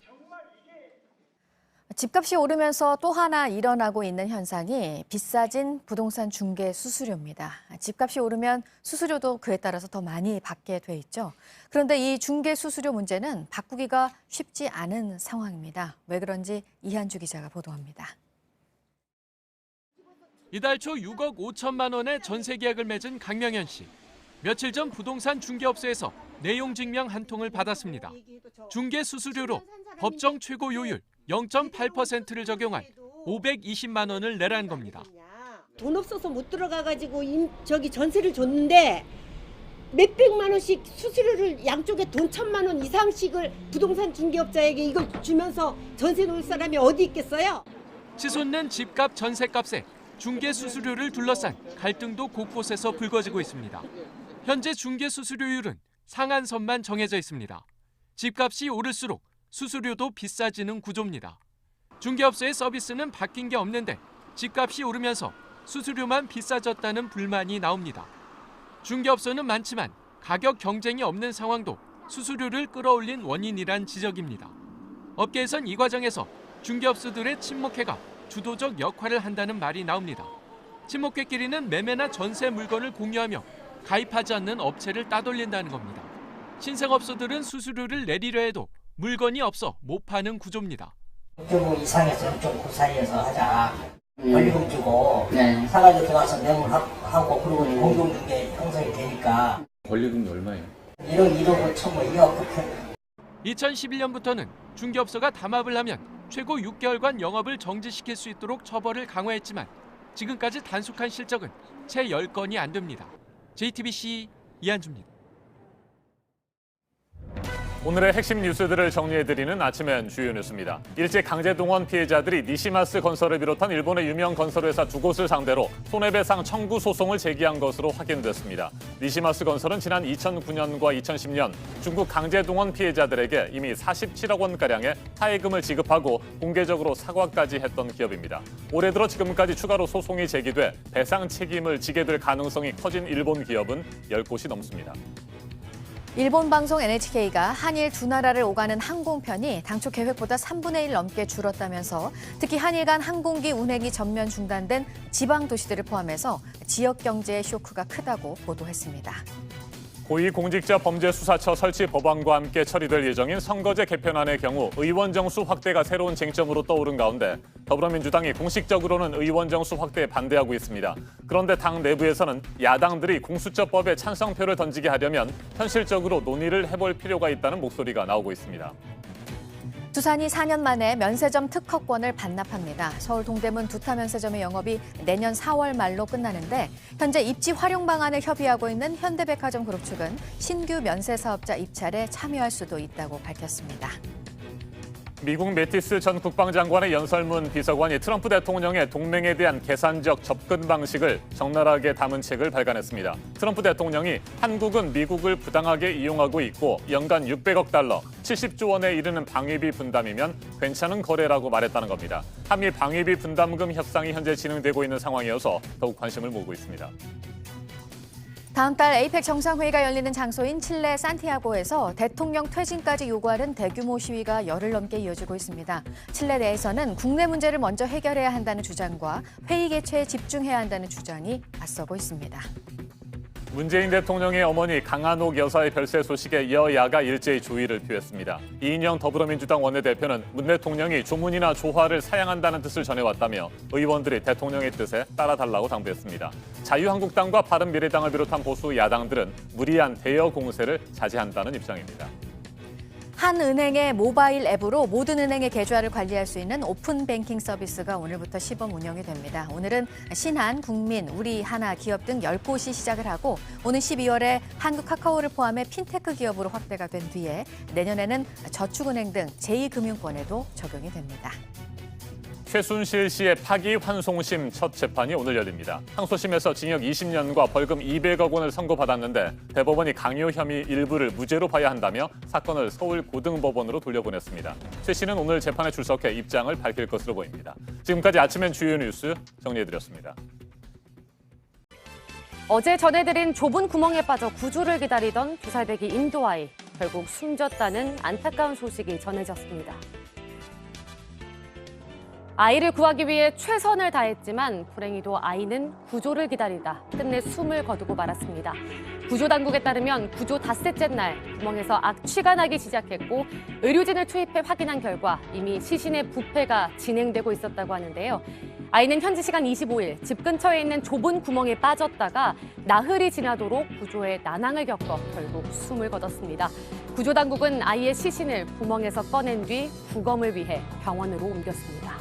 집값이 오르면서 또 하나 일어나고 있는 현상이 비싸진 부동산 중개 수수료입니다. 집값이 오르면 수수료도 그에 따라서 더 많이 받게 돼 있죠. 그런데 이 중개 수수료 문제는 바꾸기가 쉽지 않은 상황입니다. 왜 그런지 이한주 기자가 보도합니다. 이달 초 6억 5천만 원의 전세 계약을 맺은 강명현 씨. 며칠 전 부동산 중개업소에서 내용 증명 한 통을 받았습니다. 중개 수수료로 법정 최고 요율 0.8%를 적용한 520만 원을 내라는 겁니다. 돈 없어서 못 들어가가지고 전세를 줬는데 몇백만 원씩 수수료를 양쪽에 돈 1,000만 원 이상씩을 부동산 중개업자에게 이걸 주면서 전세 놓을 사람이 어디 있겠어요? 치솟는 집값 전세값에 중개 수수료를 둘러싼 갈등도 곳곳에서 불거지고 있습니다. 현재 중개 수수료율은 상한선만 정해져 있습니다. 집값이 오를수록 수수료도 비싸지는 구조입니다. 중개업소의 서비스는 바뀐 게 없는데 집값이 오르면서 수수료만 비싸졌다는 불만이 나옵니다. 중개업소는 많지만 가격 경쟁이 없는 상황도 수수료를 끌어올린 원인이란 지적입니다. 업계에선 이 과정에서 중개업소들의 친목회가 주도적 역할을 한다는 말이 나옵니다. 친목회끼리는 매매나 전세 물건을 공유하며 가입하지 않는 업체를 따돌린다는 겁니다. 신생업소들은 수수료를 내리려 해도 물건이 없어 못 파는 구조입니다. 좀 이상해서 좀 그 사이에서 하자. 권리금 주고 사가지고 들어가서 매물하고 그러고 공동중개 형성이 되니까. 권리금이 얼마예요? 1억 5천 뭐 2억 그렇게. 2011년부터는 중개업소가 담합을 하면 최고 6개월간 영업을 정지시킬 수 있도록 처벌을 강화했지만 지금까지 단속한 실적은 채 10건이 안 됩니다. JTBC 이한주입니다. 오늘의 핵심 뉴스들을 정리해드리는 아침엔 주요 뉴스입니다. 일제 강제동원 피해자들이 니시마스 건설을 비롯한 일본의 유명 건설회사 2곳을 상대로 손해배상 청구 소송을 제기한 것으로 확인됐습니다. 니시마스 건설은 지난 2009년과 2010년 중국 강제동원 피해자들에게 이미 47억 원가량의 하해금을 지급하고 공개적으로 사과까지 했던 기업입니다. 올해 들어 지금까지 추가로 소송이 제기돼 배상 책임을 지게 될 가능성이 커진 일본 기업은 10곳이 넘습니다. 일본 방송 NHK가 한일 두 나라를 오가는 항공편이 당초 계획보다 3분의 1 넘게 줄었다면서 특히 한일 간 항공기 운행이 전면 중단된 지방 도시들을 포함해서 지역 경제의 쇼크가 크다고 보도했습니다. 고위공직자범죄수사처 설치 법안과 함께 처리될 예정인 선거제 개편안의 경우 의원 정수 확대가 새로운 쟁점으로 떠오른 가운데 더불어민주당이 공식적으로는 의원 정수 확대에 반대하고 있습니다. 그런데 당 내부에서는 야당들이 공수처법에 찬성표를 던지게 하려면 현실적으로 논의를 해볼 필요가 있다는 목소리가 나오고 있습니다. 두산이 4년 만에 면세점 특허권을 반납합니다. 서울 동대문 두타 면세점의 영업이 내년 4월 말로 끝나는데 현재 입지 활용 방안을 협의하고 있는 현대백화점 그룹 측은 신규 면세 사업자 입찰에 참여할 수도 있다고 밝혔습니다. 미국 매티스 전 국방장관의 연설문 비서관이 트럼프 대통령의 동맹에 대한 계산적 접근 방식을 적나라하게 담은 책을 발간했습니다. 트럼프 대통령이 한국은 미국을 부당하게 이용하고 있고 연간 600억 달러, 70조 원에 이르는 방위비 분담이면 괜찮은 거래라고 말했다는 겁니다. 한미 방위비 분담금 협상이 현재 진행되고 있는 상황이어서 더욱 관심을 모으고 있습니다. 다음 달 에이펙 정상회의가 열리는 장소인 칠레 산티아고에서 대통령 퇴진까지 요구하는 대규모 시위가 열흘 넘게 이어지고 있습니다. 칠레 내에서는 국내 문제를 먼저 해결해야 한다는 주장과 회의 개최에 집중해야 한다는 주장이 맞서고 있습니다. 문재인 대통령의 어머니 강한옥 여사의 별세 소식에 여야가 일제히 주의를 표했습니다. 이인영 더불어민주당 원내대표는 문 대통령이 조문이나 조화를 사양한다는 뜻을 전해왔다며 의원들이 대통령의 뜻에 따라달라고 당부했습니다. 자유한국당과 바른미래당을 비롯한 보수 야당들은 무리한 대여 공세를 자제한다는 입장입니다. 한 은행의 모바일 앱으로 모든 은행의 계좌를 관리할 수 있는 오픈 뱅킹 서비스가 오늘부터 시범 운영이 됩니다. 오늘은 신한, 국민, 우리하나 기업 등 10곳이 시작을 하고 오는 12월에 한국카카오를 포함해 핀테크 기업으로 확대가 된 뒤에 내년에는 저축은행 등 제2금융권에도 적용이 됩니다. 최순실 씨의 파기환송심 첫 재판이 오늘 열립니다. 항소심에서 징역 20년과 벌금 200억 원을 선고받았는데 대법원이 강요 혐의 일부를 무죄로 봐야 한다며 사건을 서울고등법원으로 돌려보냈습니다. 최 씨는 오늘 재판에 출석해 입장을 밝힐 것으로 보입니다. 지금까지 아침엔 주요 뉴스 정리해드렸습니다. 어제 전해드린 좁은 구멍에 빠져 구조를 기다리던 2살 배기 인도아이, 결국 숨졌다는 안타까운 소식이 전해졌습니다. 아이를 구하기 위해 최선을 다했지만 불행히도 아이는 구조를 기다리다 끝내 숨을 거두고 말았습니다. 구조당국에 따르면 구조 닷새째 날 구멍에서 악취가 나기 시작했고 의료진을 투입해 확인한 결과 이미 시신의 부패가 진행되고 있었다고 하는데요. 아이는 현지 시간 25일 집 근처에 있는 좁은 구멍에 빠졌다가 나흘이 지나도록 구조에 난항을 겪어 결국 숨을 거뒀습니다. 구조당국은 아이의 시신을 구멍에서 꺼낸 뒤 부검을 위해 병원으로 옮겼습니다.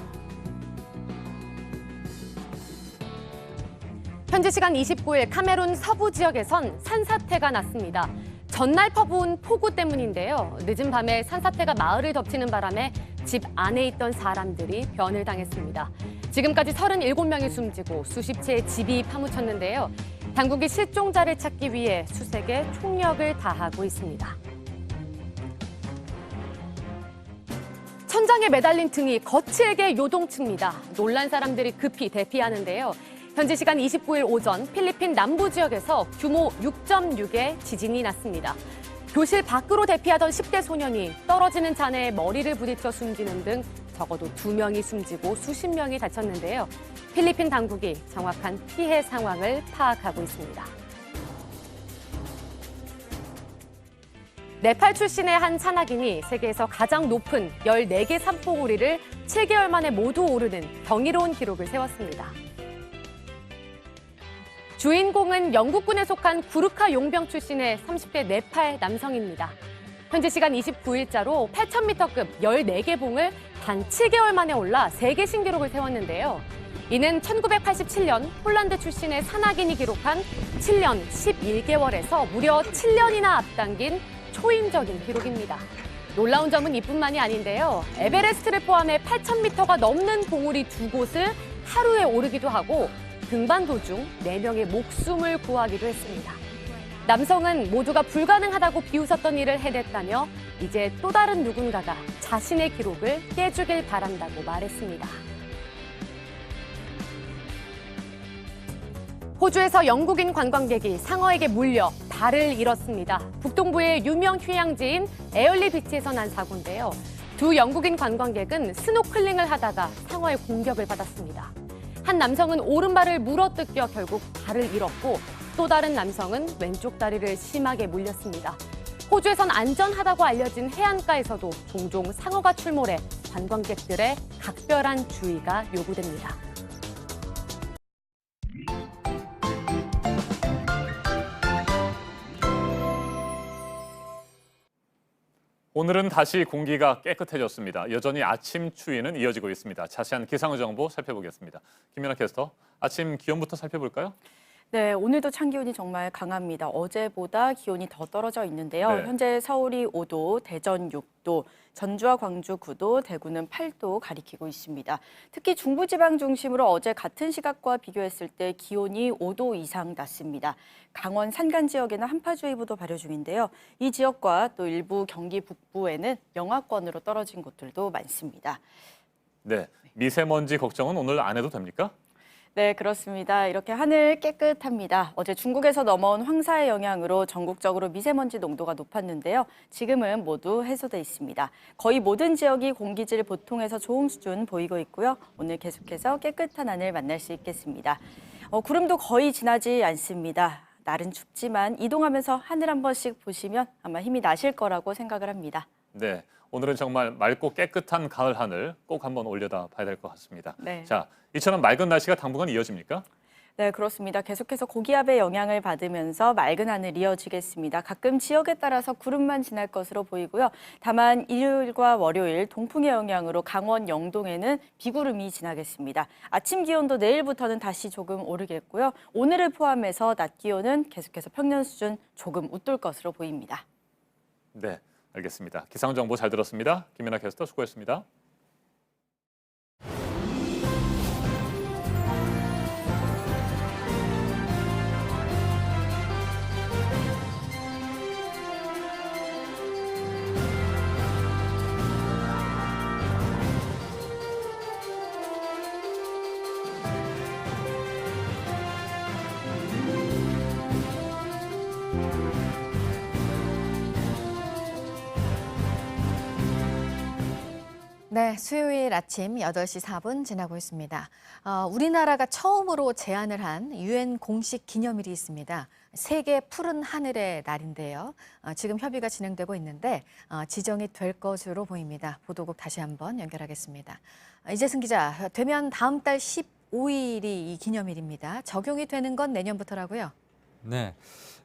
현지 시간 29일 카메룬 서부 지역에선 산사태가 났습니다. 전날 퍼부은 폭우 때문인데요. 늦은 밤에 산사태가 마을을 덮치는 바람에 집 안에 있던 사람들이 변을 당했습니다. 지금까지 37명이 숨지고 수십 채의 집이 파묻혔는데요. 당국이 실종자를 찾기 위해 수색에 총력을 다하고 있습니다. 천장에 매달린 등이 거칠게 요동칩니다. 놀란 사람들이 급히 대피하는데요. 현지 시간 29일 오전 필리핀 남부 지역에서 규모 6.6의 지진이 났습니다. 교실 밖으로 대피하던 10대 소년이 떨어지는 잔해에 머리를 부딪혀 숨지는 등 적어도 2명이 숨지고 수십 명이 다쳤는데요. 필리핀 당국이 정확한 피해 상황을 파악하고 있습니다. 네팔 출신의 한 산악인이 세계에서 가장 높은 14개 산봉우리를 7개월 만에 모두 오르는 경이로운 기록을 세웠습니다. 주인공은 영국군에 속한 구르카 용병 출신의 30대 네팔 남성입니다. 현지 시간 29일자로 8,000m급 14개 봉을 단 7개월 만에 올라 세계 신기록을 세웠는데요. 이는 1987년 폴란드 출신의 산악인이 기록한 7년 11개월에서 무려 7년이나 앞당긴 초인적인 기록입니다. 놀라운 점은 이뿐만이 아닌데요. 에베레스트를 포함해 8,000m가 넘는 봉우리 2곳을 하루에 오르기도 하고 등반 도중 4명의 목숨을 구하기도 했습니다. 남성은 모두가 불가능하다고 비웃었던 일을 해냈다며 이제 또 다른 누군가가 자신의 기록을 깨주길 바란다고 말했습니다. 호주에서 영국인 관광객이 상어에게 물려 발을 잃었습니다. 북동부의 유명 휴양지인 에얼리 비치에서 난 사고인데요. 두 영국인 관광객은 스노클링을 하다가 상어의 공격을 받았습니다. 한 남성은 오른발을 물어뜯겨 결국 발을 잃었고 또 다른 남성은 왼쪽 다리를 심하게 물렸습니다. 호주에선 안전하다고 알려진 해안가에서도 종종 상어가 출몰해 관광객들의 각별한 주의가 요구됩니다. 오늘은 다시 공기가 깨끗해졌습니다. 여전히 아침 추위는 이어지고 있습니다. 자세한 기상 정보 살펴보겠습니다. 김연아 캐스터, 아침 기온부터 살펴볼까요? 네, 오늘도 찬 기온이 정말 강합니다. 어제보다 기온이 더 떨어져 있는데요. 네. 현재 서울이 5도, 대전 6도, 전주와 광주 9도, 대구는 8도 가리키고 있습니다. 특히 중부지방 중심으로 어제 같은 시각과 비교했을 때 기온이 5도 이상 낮습니다. 강원 산간 지역에는 한파주의보도 발효 중인데요. 이 지역과 또 일부 경기 북부에는 영하권으로 떨어진 곳들도 많습니다. 네, 미세먼지 걱정은 오늘 안 해도 됩니까? 네, 그렇습니다. 이렇게 하늘 깨끗합니다. 어제 중국에서 넘어온 황사의 영향으로 전국적으로 미세먼지 농도가 높았는데요. 지금은 모두 해소돼 있습니다. 거의 모든 지역이 공기질 보통에서 좋음 수준 보이고 있고요. 오늘 계속해서 깨끗한 하늘 만날 수 있겠습니다. 구름도 거의 지나지 않습니다. 날은 춥지만 이동하면서 하늘 한 번씩 보시면 아마 힘이 나실 거라고 생각을 합니다. 네, 오늘은 정말 맑고 깨끗한 가을 하늘 꼭 한번 올려다 봐야 될 것 같습니다. 네. 자, 이처럼 맑은 날씨가 당분간 이어집니까? 네, 그렇습니다. 계속해서 고기압의 영향을 받으면서 맑은 하늘 이어지겠습니다. 가끔 지역에 따라서 구름만 지날 것으로 보이고요. 다만 일요일과 월요일 동풍의 영향으로 강원 영동에는 비구름이 지나겠습니다. 아침 기온도 내일부터는 다시 조금 오르겠고요. 오늘을 포함해서 낮 기온은 계속해서 평년 수준 조금 웃돌 것으로 보입니다. 네, 알겠습니다. 기상 정보 잘 들었습니다. 김연아 캐스터 수고했습니다. 네, 수요일 아침 8시 4분 지나고 있습니다. 우리나라가 처음으로 제안을 한 유엔 공식 기념일이 있습니다. 세계 푸른 하늘의 날인데요. 지금 협의가 진행되고 있는데 지정이 될 것으로 보입니다. 보도국 다시 한번 연결하겠습니다. 이재승 기자, 되면 다음 달 15일이 이 기념일입니다. 적용이 되는 건 내년부터라고요? 네.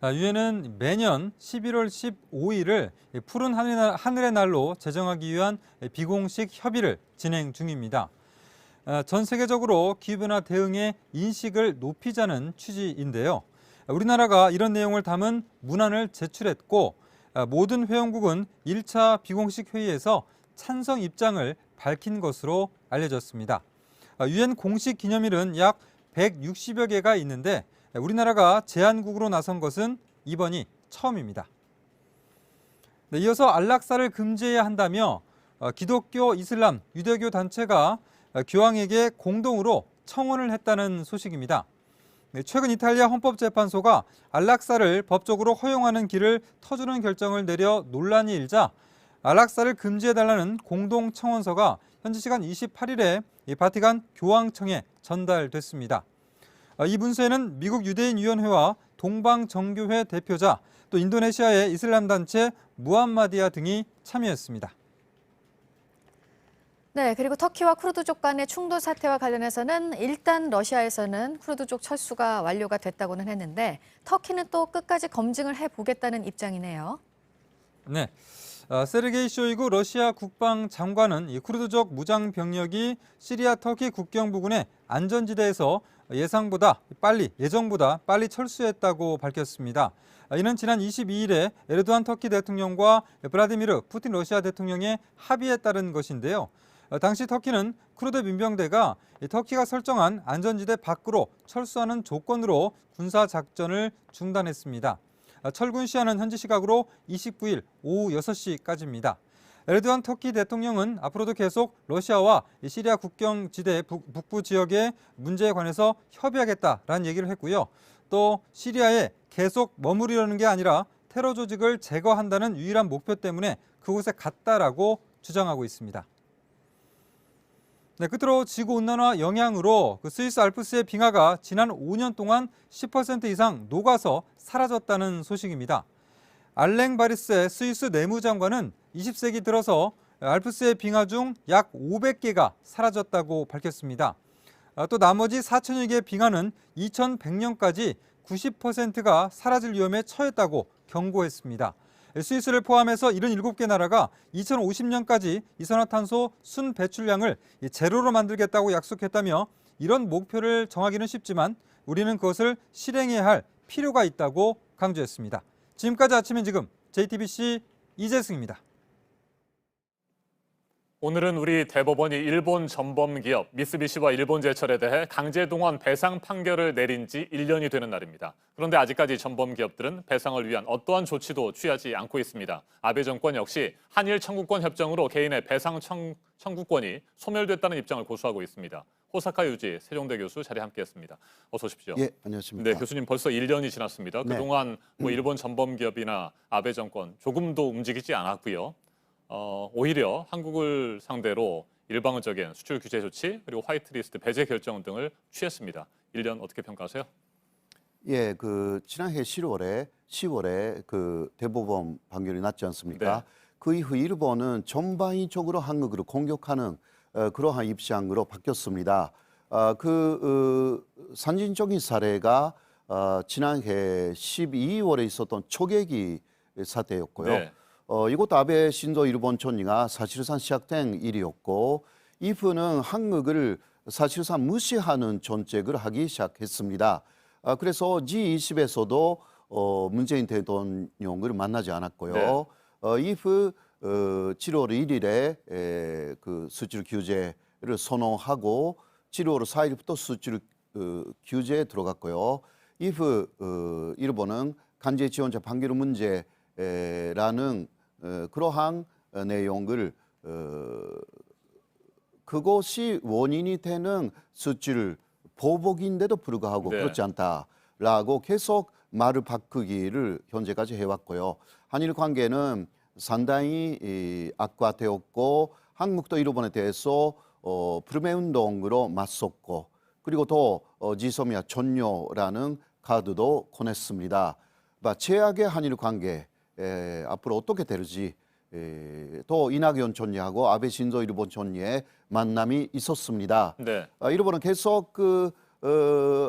유엔은 매년 11월 15일을 푸른 하늘의 날로 제정하기 위한 비공식 협의를 진행 중입니다. 전 세계적으로 기후변화 대응의 인식을 높이자는 취지인데요. 우리나라가 이런 내용을 담은 문안을 제출했고 모든 회원국은 1차 비공식 회의에서 찬성 입장을 밝힌 것으로 알려졌습니다. 유엔 공식 기념일은 약 160여 개가 있는데 우리나라가 제안국으로 나선 것은 이번이 처음입니다. 네, 이어서 안락사를 금지해야 한다며 기독교, 이슬람, 유대교 단체가 교황에게 공동으로 청원을 했다는 소식입니다. 네, 최근 이탈리아 헌법재판소가 안락사를 법적으로 허용하는 길을 터주는 결정을 내려 논란이 일자 안락사를 금지해달라는 공동 청원서가 현지 시간 28일에 바티칸 교황청에 전달됐습니다. 이 문서에는 미국 유대인위원회와 동방정교회 대표자, 또 인도네시아의 이슬람 단체 무함마디아 등이 참여했습니다. 네, 그리고 터키와 쿠르드족 간의 충돌 사태와 관련해서는 일단 러시아에서는 쿠르드족 철수가 완료가 됐다고는 했는데 터키는 또 끝까지 검증을 해보겠다는 입장이네요. 네. 세르게이 쇼이구 러시아 국방장관은 이 쿠르드족 무장 병력이 시리아 터키 국경 부근의 안전지대에서 예정보다 빨리 철수했다고 밝혔습니다. 이는 지난 22일에 에르도안 터키 대통령과 블라디미르 푸틴 러시아 대통령의 합의에 따른 것인데요. 당시 터키는 쿠르드 민병대가 터키가 설정한 안전지대 밖으로 철수하는 조건으로 군사작전을 중단했습니다. 철군 시한은 현지 시각으로 29일 오후 6시까지입니다. 에르도안 터키 대통령은 앞으로도 계속 러시아와 시리아 국경지대 북부 지역의 문제에 관해서 협의하겠다라는 얘기를 했고요. 또 시리아에 계속 머무르려는 게 아니라 테러 조직을 제거한다는 유일한 목표 때문에 그곳에 갔다라고 주장하고 있습니다. 네, 끝으로 지구온난화 영향으로 스위스 알프스의 빙하가 지난 5년 동안 10% 이상 녹아서 사라졌다는 소식입니다. 알랭 바리스의 스위스 내무장관은 20세기 들어서 알프스의 빙하 중 약 500개가 사라졌다고 밝혔습니다. 또 나머지 4천여 개의 빙하는 2100년까지 90%가 사라질 위험에 처했다고 경고했습니다. 스위스를 포함해서 77개 나라가 2050년까지 이산화탄소 순 배출량을 제로로 만들겠다고 약속했다며 이런 목표를 정하기는 쉽지만 우리는 그것을 실행해야 할 필요가 있다고 강조했습니다. 지금까지 아침엔 지금 JTBC 이재승입니다. 오늘은 우리 대법원이 일본 전범기업 미쓰비시와 일본제철에 대해 강제동원 배상 판결을 내린 지 1년이 되는 날입니다. 그런데 아직까지 전범기업들은 배상을 위한 어떠한 조치도 취하지 않고 있습니다. 아베 정권 역시 한일 청구권 협정으로 개인의 배상 청구권이 소멸됐다는 입장을 고수하고 있습니다. 호사카 유지 세종대 교수 자리에 함께했습니다. 어서 오십시오. 예, 안녕하십니까. 네, 교수님 벌써 1년이 지났습니다. 네. 그동안 일본 전범기업이나 아베 정권 조금도 움직이지 않았고요. 오히려 한국을 상대로 일방적인 수출 규제 조치 그리고 화이트리스트 배제 결정 등을 취했습니다. 1년 어떻게 평가하세요? 예, 그 지난해 10월에 그 대법원 판결이 났지 않습니까? 네. 그 이후 일본은 전방위적으로 한국을 공격하는 그러한 입장으로 바뀌었습니다. 산진적인 사례가 지난해 12월에 있었던 초계기 사태였고요. 네. 이것도 아베 신조 일본 총리가 사실상 시작된 일이었고 이후는 한국을 사실상 무시하는 정책을 하기 시작했습니다. 그래서 G20에서도 문재인 대통령을 만나지 않았고요. 네. 이후 7월 1일에 그 수출 규제를 선언하고 7월 4일부터 수출 규제에 들어갔고요. 이후 일본은 강제 지원자 판결 문제라는 그러한 내용을 그것이 원인이 되는 수출 보복인데도 불구하고 네. 그렇지 않다라고 계속 말을 바꾸기를 현재까지 해왔고요. 한일 관계는 상당히 악화되었고 한국도 일본에 대해서 불매 운동으로 맞섰고 그리고 또 지소미아 전뇨라는 카드도 꺼냈습니다. 최악의 한일 관계 앞으로 어떻게 될지 또 이낙연 총리하고 아베 신조 일본 총리의 만남이 있었습니다. 네. 일본은 계속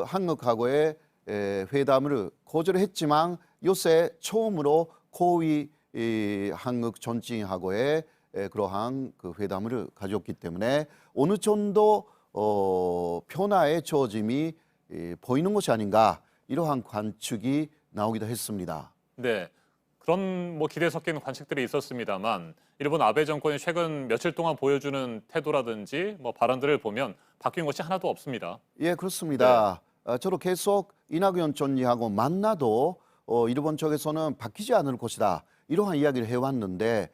한국하고의 회담을 거절했지만 요새 처음으로 고위 한국 정치인하고의 그러한 그 회담을 가졌기 때문에 어느 정도 변화의 조짐이 보이는 것이 아닌가 이러한 관측이 나오기도 했습니다. 네. 그런 기대 섞인 관측들이 있었습니다만 일본 아베 정권이 최근 며칠 동안 보여주는 태도라든지 발언들을 보면 바뀐 것이 하나도 없습니다. 예, 그렇습니다. 저도 계속 이낙연 총리하고 만나도 일본 쪽에서는 바뀌지 않을 것이다. 이러한 이야기를 해왔는데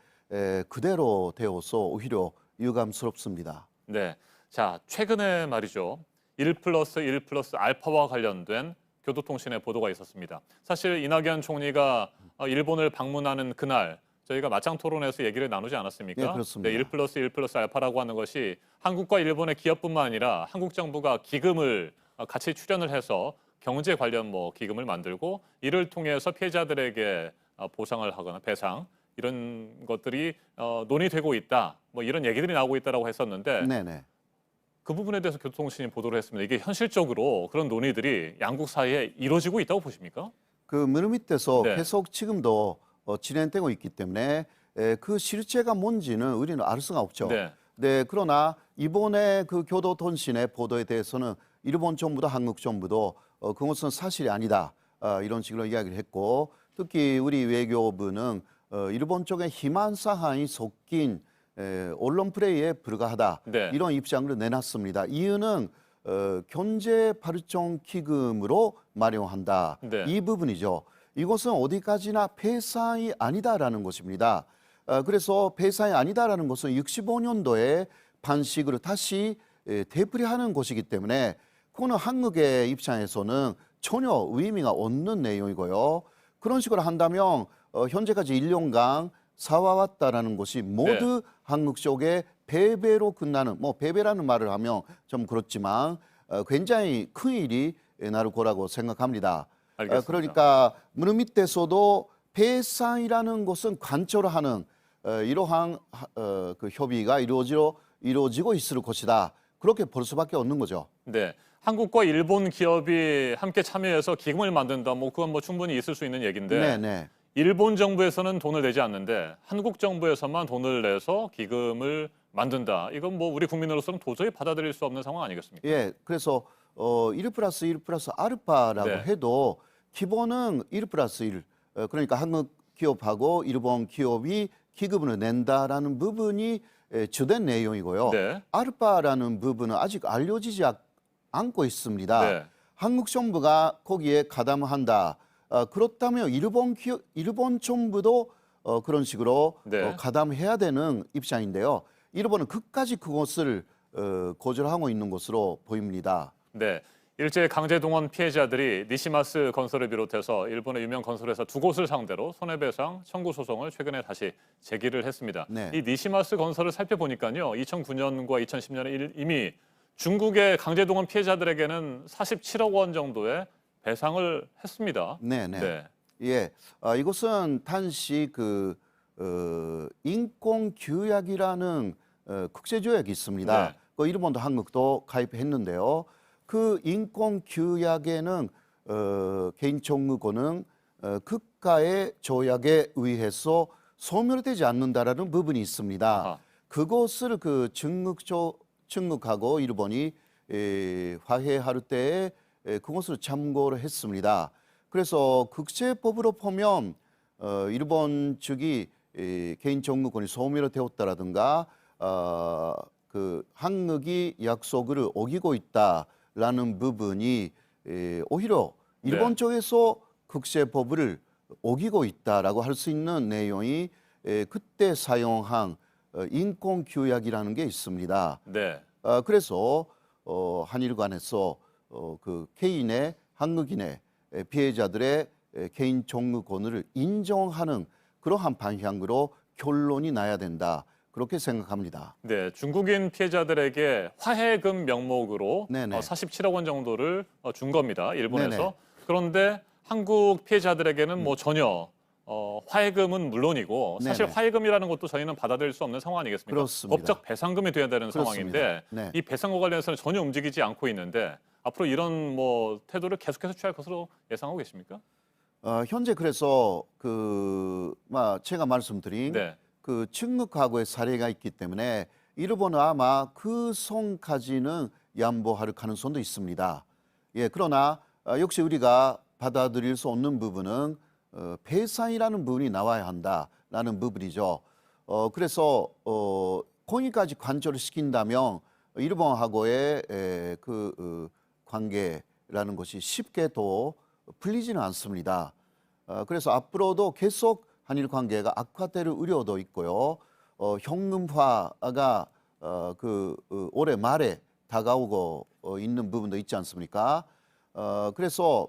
그대로 되어서 오히려 유감스럽습니다. 네. 자, 최근에 말이죠. 1+1+알파와 관련된 교도통신의 보도가 있었습니다. 사실 이낙연 총리가 일본을 방문하는 그날 저희가 맞짱 토론에서 얘기를 나누지 않았습니까? 네, 그렇습니다. 1+1+알파라고 하는 것이 한국과 일본의 기업뿐만 아니라 한국 정부가 기금을 같이 출연을 해서 경제 관련 기금을 만들고 이를 통해서 피해자들에게 보상을 하거나 배상 이런 것들이 논의되고 있다. 이런 얘기들이 나오고 있다라고 했었는데 네네. 그 부분에 대해서 교통통신이 보도를 했습니다. 이게 현실적으로 그런 논의들이 양국 사이에 이루어지고 있다고 보십니까? 그 물밑에서 네. 계속 지금도 진행되고 있기 때문에 그 실체가 뭔지는 우리는 알 수가 없죠. 네. 네, 그러나 이번에 그 교도통신의 보도에 대해서는 일본 정부도 한국 정부도 그것은 사실이 아니다 이런 식으로 이야기를 했고 특히 우리 외교부는 일본 쪽의 희망 사항이 섞인 언론 플레이에 불과하다 네. 이런 입장을 내놨습니다. 이유는 경제 발전 기금으로 마련한다. 네. 이 부분이죠. 이것은 어디까지나 배상이 아니다라는 것입니다. 그래서 배상이 아니다라는 것은 65년도에 방식으로 다시 되풀이하는 것이기 때문에 그거는 한국의 입장에서는 전혀 의미가 없는 내용이고요. 그런 식으로 한다면 현재까지 1년간 사와왔다라는 것이 모두 네. 한국 쪽에 패배로 끝나는 패배라는 말을 하면 좀 그렇지만 굉장히 큰 일이 나를 거라고 생각합니다. 알겠습니다. 그러니까 물밑에서도 배상이라는 것은 관철하는 이러한 그 협의가 이루어지고 있을 것이다. 그렇게 볼 수밖에 없는 거죠. 네. 한국과 일본 기업이 함께 참여해서 기금을 만든다. 그건 충분히 있을 수 있는 얘기인데 네네. 일본 정부에서는 돈을 내지 않는데 한국 정부에서만 돈을 내서 기금을 만든다. 이건 우리 국민으로서는 도저히 받아들일 수 없는 상황 아니겠습니까? 예, 그래서 1+1+알파라고 네. 해도 기본은 1+1. 그러니까 한국 기업하고 일본 기업이 기금을 낸다라는 부분이 주된 내용이고요. 네. 알파라는 부분은 아직 알려지지 않고 있습니다. 네. 한국 정부가 거기에 가담한다. 그렇다면 일본 정부도 그런 식으로 네. 가담해야 되는 입장인데요. 일본은 끝까지 그것을 거절하고 있는 것으로 보입니다. 네. 일제 강제동원 피해자들이 니시마스 건설을 비롯해서 일본의 유명 건설회사 두 곳을 상대로 손해배상 청구 소송을 최근에 다시 제기를 했습니다. 네. 이 니시마스 건설을 살펴보니까요. 2009년과 2010년에 이미 중국의 강제동원 피해자들에게는 47억 원 정도의 배상을 했습니다. 네네. 네. 예, 이것은 단지 인권규약이라는 국제조약이 있습니다. 네. 그 일본도 한국도 가입했는데요. 그 인권규약에는 개인정보권은 국가의 조약에 의해서 소멸되지 않는다라는 부분이 있습니다. 아하. 그것을 중국하고 일본이 화해할 때 그것을 참고를 했습니다. 그래서 국제법으로 보면 일본 측이 개인정보권이 소멸되었다라든가 그 한국이 약속을 어기고 있다라는 부분이 오히려 일본 네. 쪽에서 국제법을 어기고 있다라고 할 수 있는 내용이 그때 사용한 인권규약이라는 게 있습니다. 네. 그래서 한일 간에서 그 개인의 한국인의 피해자들의 개인 정보권을 인정하는 그러한 방향으로 결론이 나야 된다. 그렇게 생각합니다. 네, 중국인 피해자들에게 화해금 명목으로 네네. 47억 원 정도를 준 겁니다. 일본에서. 네네. 그런데 한국 피해자들에게는 뭐 전혀 화해금은 물론이고 사실 네네. 화해금이라는 것도 저희는 받아들일 수 없는 상황 아니겠습니까? 그렇습니다. 법적 배상금이 돼야 되는 그렇습니다. 상황인데 네. 이 배상과 관련해서는 전혀 움직이지 않고 있는데 앞으로 이런 뭐 태도를 계속해서 취할 것으로 예상하고 계십니까? 현재 그래서 제가 말씀드린 네. 그 중국하고의 사례가 있기 때문에 일본은 아마 그 선까지는 양보할 가능성도 있습니다. 예, 그러나 역시 우리가 받아들일 수 없는 부분은 배상이라는 부분이 나와야 한다라는 부분이죠. 그래서 거기까지 관철을 시킨다면 일본하고의 관계라는 것이 쉽게 또 풀리지는 않습니다. 그래서 앞으로도 계속 한일 관계가 악화될 우려도 있고요. 현금화가 올해 말에 다가오고 있는 부분도 있지 않습니까? 그래서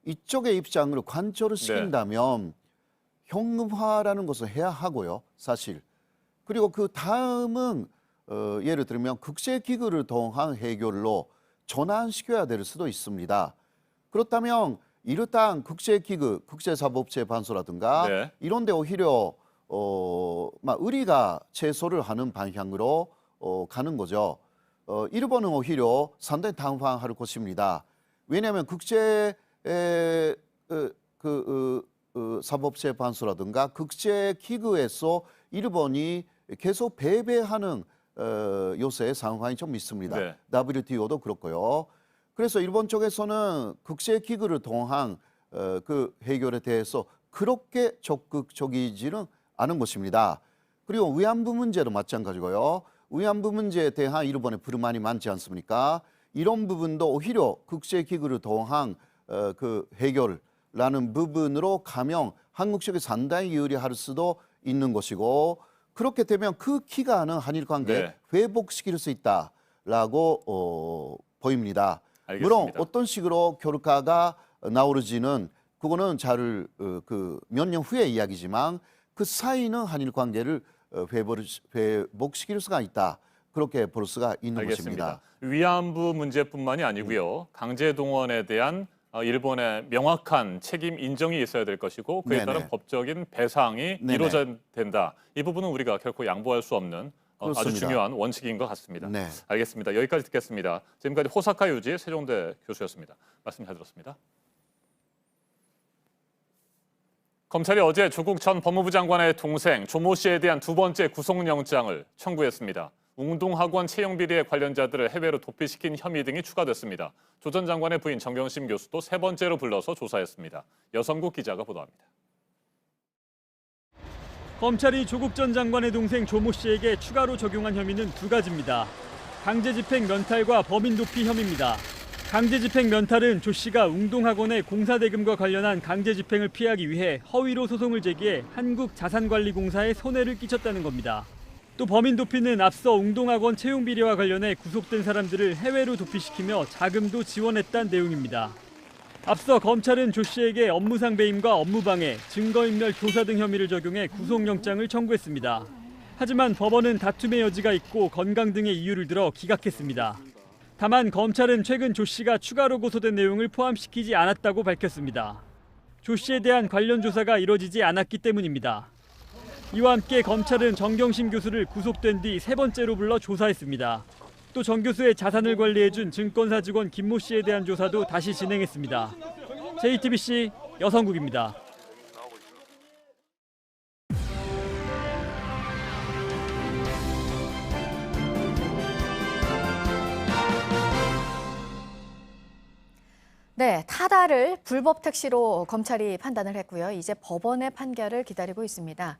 이쪽의 입장으로 관철을 시킨다면 현금화라는 것을 해야 하고요, 사실. 그리고 그 다음은 예를 들면 국제기구를 통한 해결로 전환시켜야 될 수도 있습니다. 그렇다면 일단 국제기구, 국제사법재판소라든가 네. 이런 데 오히려 우리가 제소를 하는 방향으로 가는 거죠. 일본은 오히려 상당히 당황할 것입니다. 왜냐하면 국제 사법재판소라든가 국제기구에서 일본이 계속 배배하는 요새 상황이 좀 있습니다. 네. WTO도 그렇고요. 그래서 일본 쪽에서는 국제기구를 통한 그 해결에 대해서 그렇게 적극적이지는 않은 것입니다. 그리고 위안부 문제도 마찬가지고요. 위안부 문제에 대한 일본의 불만이 많지 않습니까? 이런 부분도 오히려 국제기구를 통한 그 해결라는 부분으로 가면 한국 측이 상당히 유리할 수도 있는 것이고 그렇게 되면 그 기간은 한일 관계 네. 회복시킬 수 있다라고 보입니다. 알겠습니다. 물론 어떤 식으로 결과가 나오는지는 그거는 몇 년 후의 이야기지만 그 사이는 한일 관계를 회복시킬 수가 있다. 그렇게 볼 수가 있는 알겠습니다. 것입니다. 위안부 문제뿐만이 아니고요. 강제 동원에 대한 일본의 명확한 책임 인정이 있어야 될 것이고 그에 따른 네네. 법적인 배상이 네네. 이루어져야 된다. 이 부분은 우리가 결코 양보할 수 없는 아주 그렇습니다. 중요한 원칙인 것 같습니다. 네. 알겠습니다. 여기까지 듣겠습니다. 지금까지 호사카 유지 세종대 교수였습니다. 말씀 잘 들었습니다. 검찰이 어제 조국 전 법무부 장관의 동생 조모 씨에 대한 두 번째 구속영장을 청구했습니다. 웅동학원 채용 비리의 관련자들을 해외로 도피시킨 혐의 등이 추가됐습니다. 조 전 장관의 부인 정경심 교수도 세 번째로 불러서 조사했습니다. 여성국 기자가 보도합니다. 검찰이 조국 전 장관의 동생 조모 씨에게 추가로 적용한 혐의는 두 가지입니다. 강제집행 면탈과 범인 도피 혐의입니다. 강제집행 면탈은 조 씨가 웅동학원의 공사대금과 관련한 강제집행을 피하기 위해 허위로 소송을 제기해 한국자산관리공사에 손해를 끼쳤다는 겁니다. 또 범인 도피는 앞서 웅동학원 채용 비리와 관련해 구속된 사람들을 해외로 도피시키며 자금도 지원했다는 내용입니다. 앞서 검찰은 조 씨에게 업무상 배임과 업무방해, 증거인멸 교사 등 혐의를 적용해 구속영장을 청구했습니다. 하지만 법원은 다툼의 여지가 있고 건강 등의 이유를 들어 기각했습니다. 다만 검찰은 최근 조 씨가 추가로 고소된 내용을 포함시키지 않았다고 밝혔습니다. 조 씨에 대한 관련 조사가 이뤄지지 않았기 때문입니다. 이와 함께 검찰은 정경심 교수를 구속된 뒤 세 번째로 불러 조사했습니다. 또 정 교수의 자산을 관리해준 증권사 직원 김모 씨에 대한 조사도 다시 진행했습니다. JTBC 여성국입니다. 네, 타다를 불법 택시로 검찰이 판단을 했고요. 이제 법원의 판결을 기다리고 있습니다.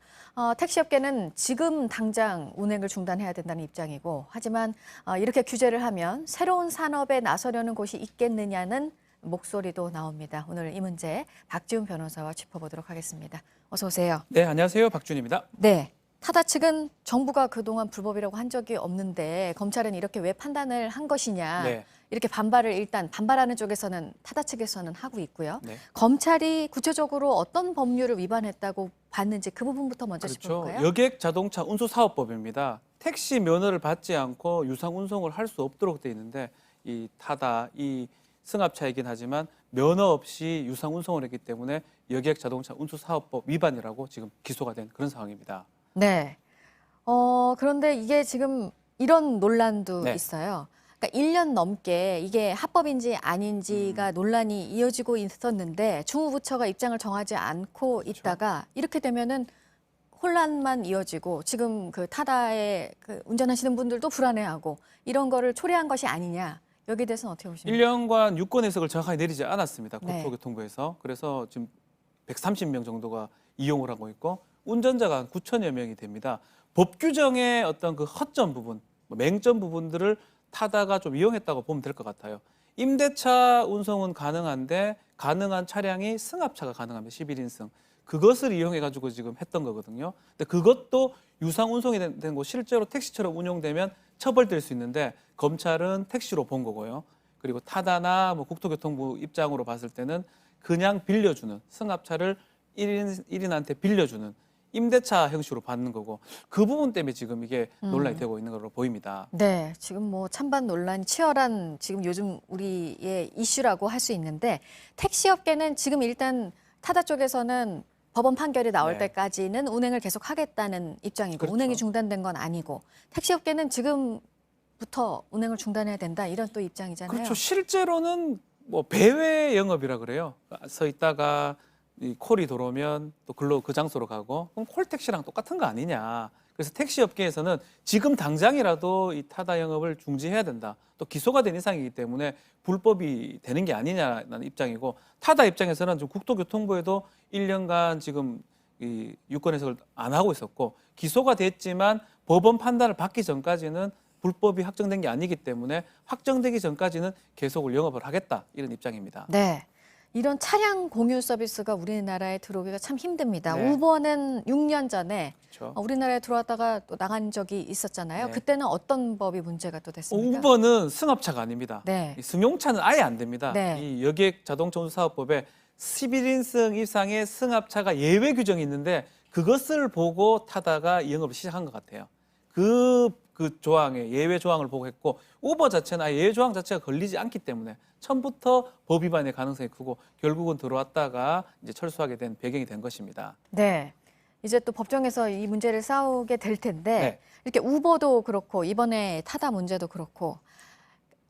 택시업계는 지금 당장 운행을 중단해야 된다는 입장이고, 하지만 이렇게 규제를 하면 새로운 산업에 나서려는 곳이 있겠느냐는 목소리도 나옵니다. 오늘 이 문제 박지훈 변호사와 짚어보도록 하겠습니다. 어서 오세요. 네, 안녕하세요. 박준입니다. 네. 타다 측은 정부가 그동안 불법이라고 한 적이 없는데 검찰은 이렇게 왜 판단을 한 것이냐. 네. 이렇게 반발을 일단 반발하는 쪽에서는 타다 측에서는 하고 있고요. 네. 검찰이 구체적으로 어떤 법률을 위반했다고 봤는지 그 부분부터 먼저 그렇죠. 짚어볼까요? 여객 자동차 운수사업법입니다. 택시 면허를 받지 않고 유상 운송을 할 수 없도록 돼 있는데 이 타다 이 승합차이긴 하지만 면허 없이 유상 운송을 했기 때문에 여객 자동차 운수사업법 위반이라고 지금 기소가 된 그런 상황입니다. 네. 그런데 이게 지금 이런 논란도 네. 있어요. 그러니까 1년 넘게 이게 합법인지 아닌지가 논란이 이어지고 있었는데 주무부처가 입장을 정하지 않고 있다가 이렇게 되면은 혼란만 이어지고 지금 그 타다에 그 운전하시는 분들도 불안해하고 이런 거를 초래한 것이 아니냐. 여기에 대해서는 어떻게 보십니까? 1년간 유권 해석을 정확하게 내리지 않았습니다. 네. 국토교통부에서. 그래서 지금 130명 정도가 이용을 하고 있고 운전자가 한 9천여 명이 됩니다. 법 규정의 어떤 그 허점 부분, 맹점 부분들을 타다가 좀 이용했다고 보면 될 것 같아요. 임대차 운송은 가능한데 가능한 차량이 승합차가 가능합니다. 11인승. 그것을 이용해가지고 지금 했던 거거든요. 근데 그것도 유상 운송이 된 거 실제로 택시처럼 운용되면 처벌될 수 있는데 검찰은 택시로 본 거고요. 그리고 타다나 뭐 국토교통부 입장으로 봤을 때는 그냥 빌려주는 승합차를 1인한테 빌려주는 임대차 형식으로 받는 거고 그 부분 때문에 지금 이게 논란이 되고 있는 걸로 보입니다. 네, 지금 뭐 찬반 논란이 치열한 지금 요즘 우리의 이슈라고 할 수 있는데 택시업계는 지금 일단 타다 쪽에서는 법원 판결이 나올 네. 때까지는 운행을 계속 하겠다는 입장이고 그렇죠. 운행이 중단된 건 아니고 택시업계는 지금부터 운행을 중단해야 된다 이런 또 입장이잖아요. 그렇죠. 실제로는 뭐 배회 영업이라 그래요. 서 있다가 이 콜이 들어오면 또 글로 그 장소로 가고 그럼 콜택시랑 똑같은 거 아니냐. 그래서 택시 업계에서는 지금 당장이라도 이 타다 영업을 중지해야 된다. 또 기소가 된 이상이기 때문에 불법이 되는 게 아니냐는 입장이고 타다 입장에서는 좀 국토교통부에도 1년간 지금 이 유권 해석을 안 하고 있었고 기소가 됐지만 법원 판단을 받기 전까지는 불법이 확정된 게 아니기 때문에 확정되기 전까지는 계속 영업을 하겠다 이런 입장입니다. 네. 이런 차량 공유 서비스가 우리나라에 들어오기가 참 힘듭니다. 네. 우버는 6년 전에 그렇죠. 우리나라에 들어왔다가 또 나간 적이 있었잖아요. 네. 그때는 어떤 법이 문제가 또 됐습니까? 우버는 승합차가 아닙니다. 네. 이 승용차는 아예 안 됩니다. 네. 이 여객 자동차 운수사업법에 11인승 이상의 승합차가 예외 규정이 있는데 그것을 보고 타다가 영업을 시작한 것 같아요. 그 조항에 예외 조항을 보고 했고 우버 자체는 아예 예외 조항 자체가 걸리지 않기 때문에 처음부터 법 위반의 가능성이 크고 결국은 들어왔다가 이제 철수하게 된 배경이 된 것입니다. 네. 이제 또 법정에서 이 문제를 싸우게 될 텐데 네. 이렇게 우버도 그렇고 이번에 타다 문제도 그렇고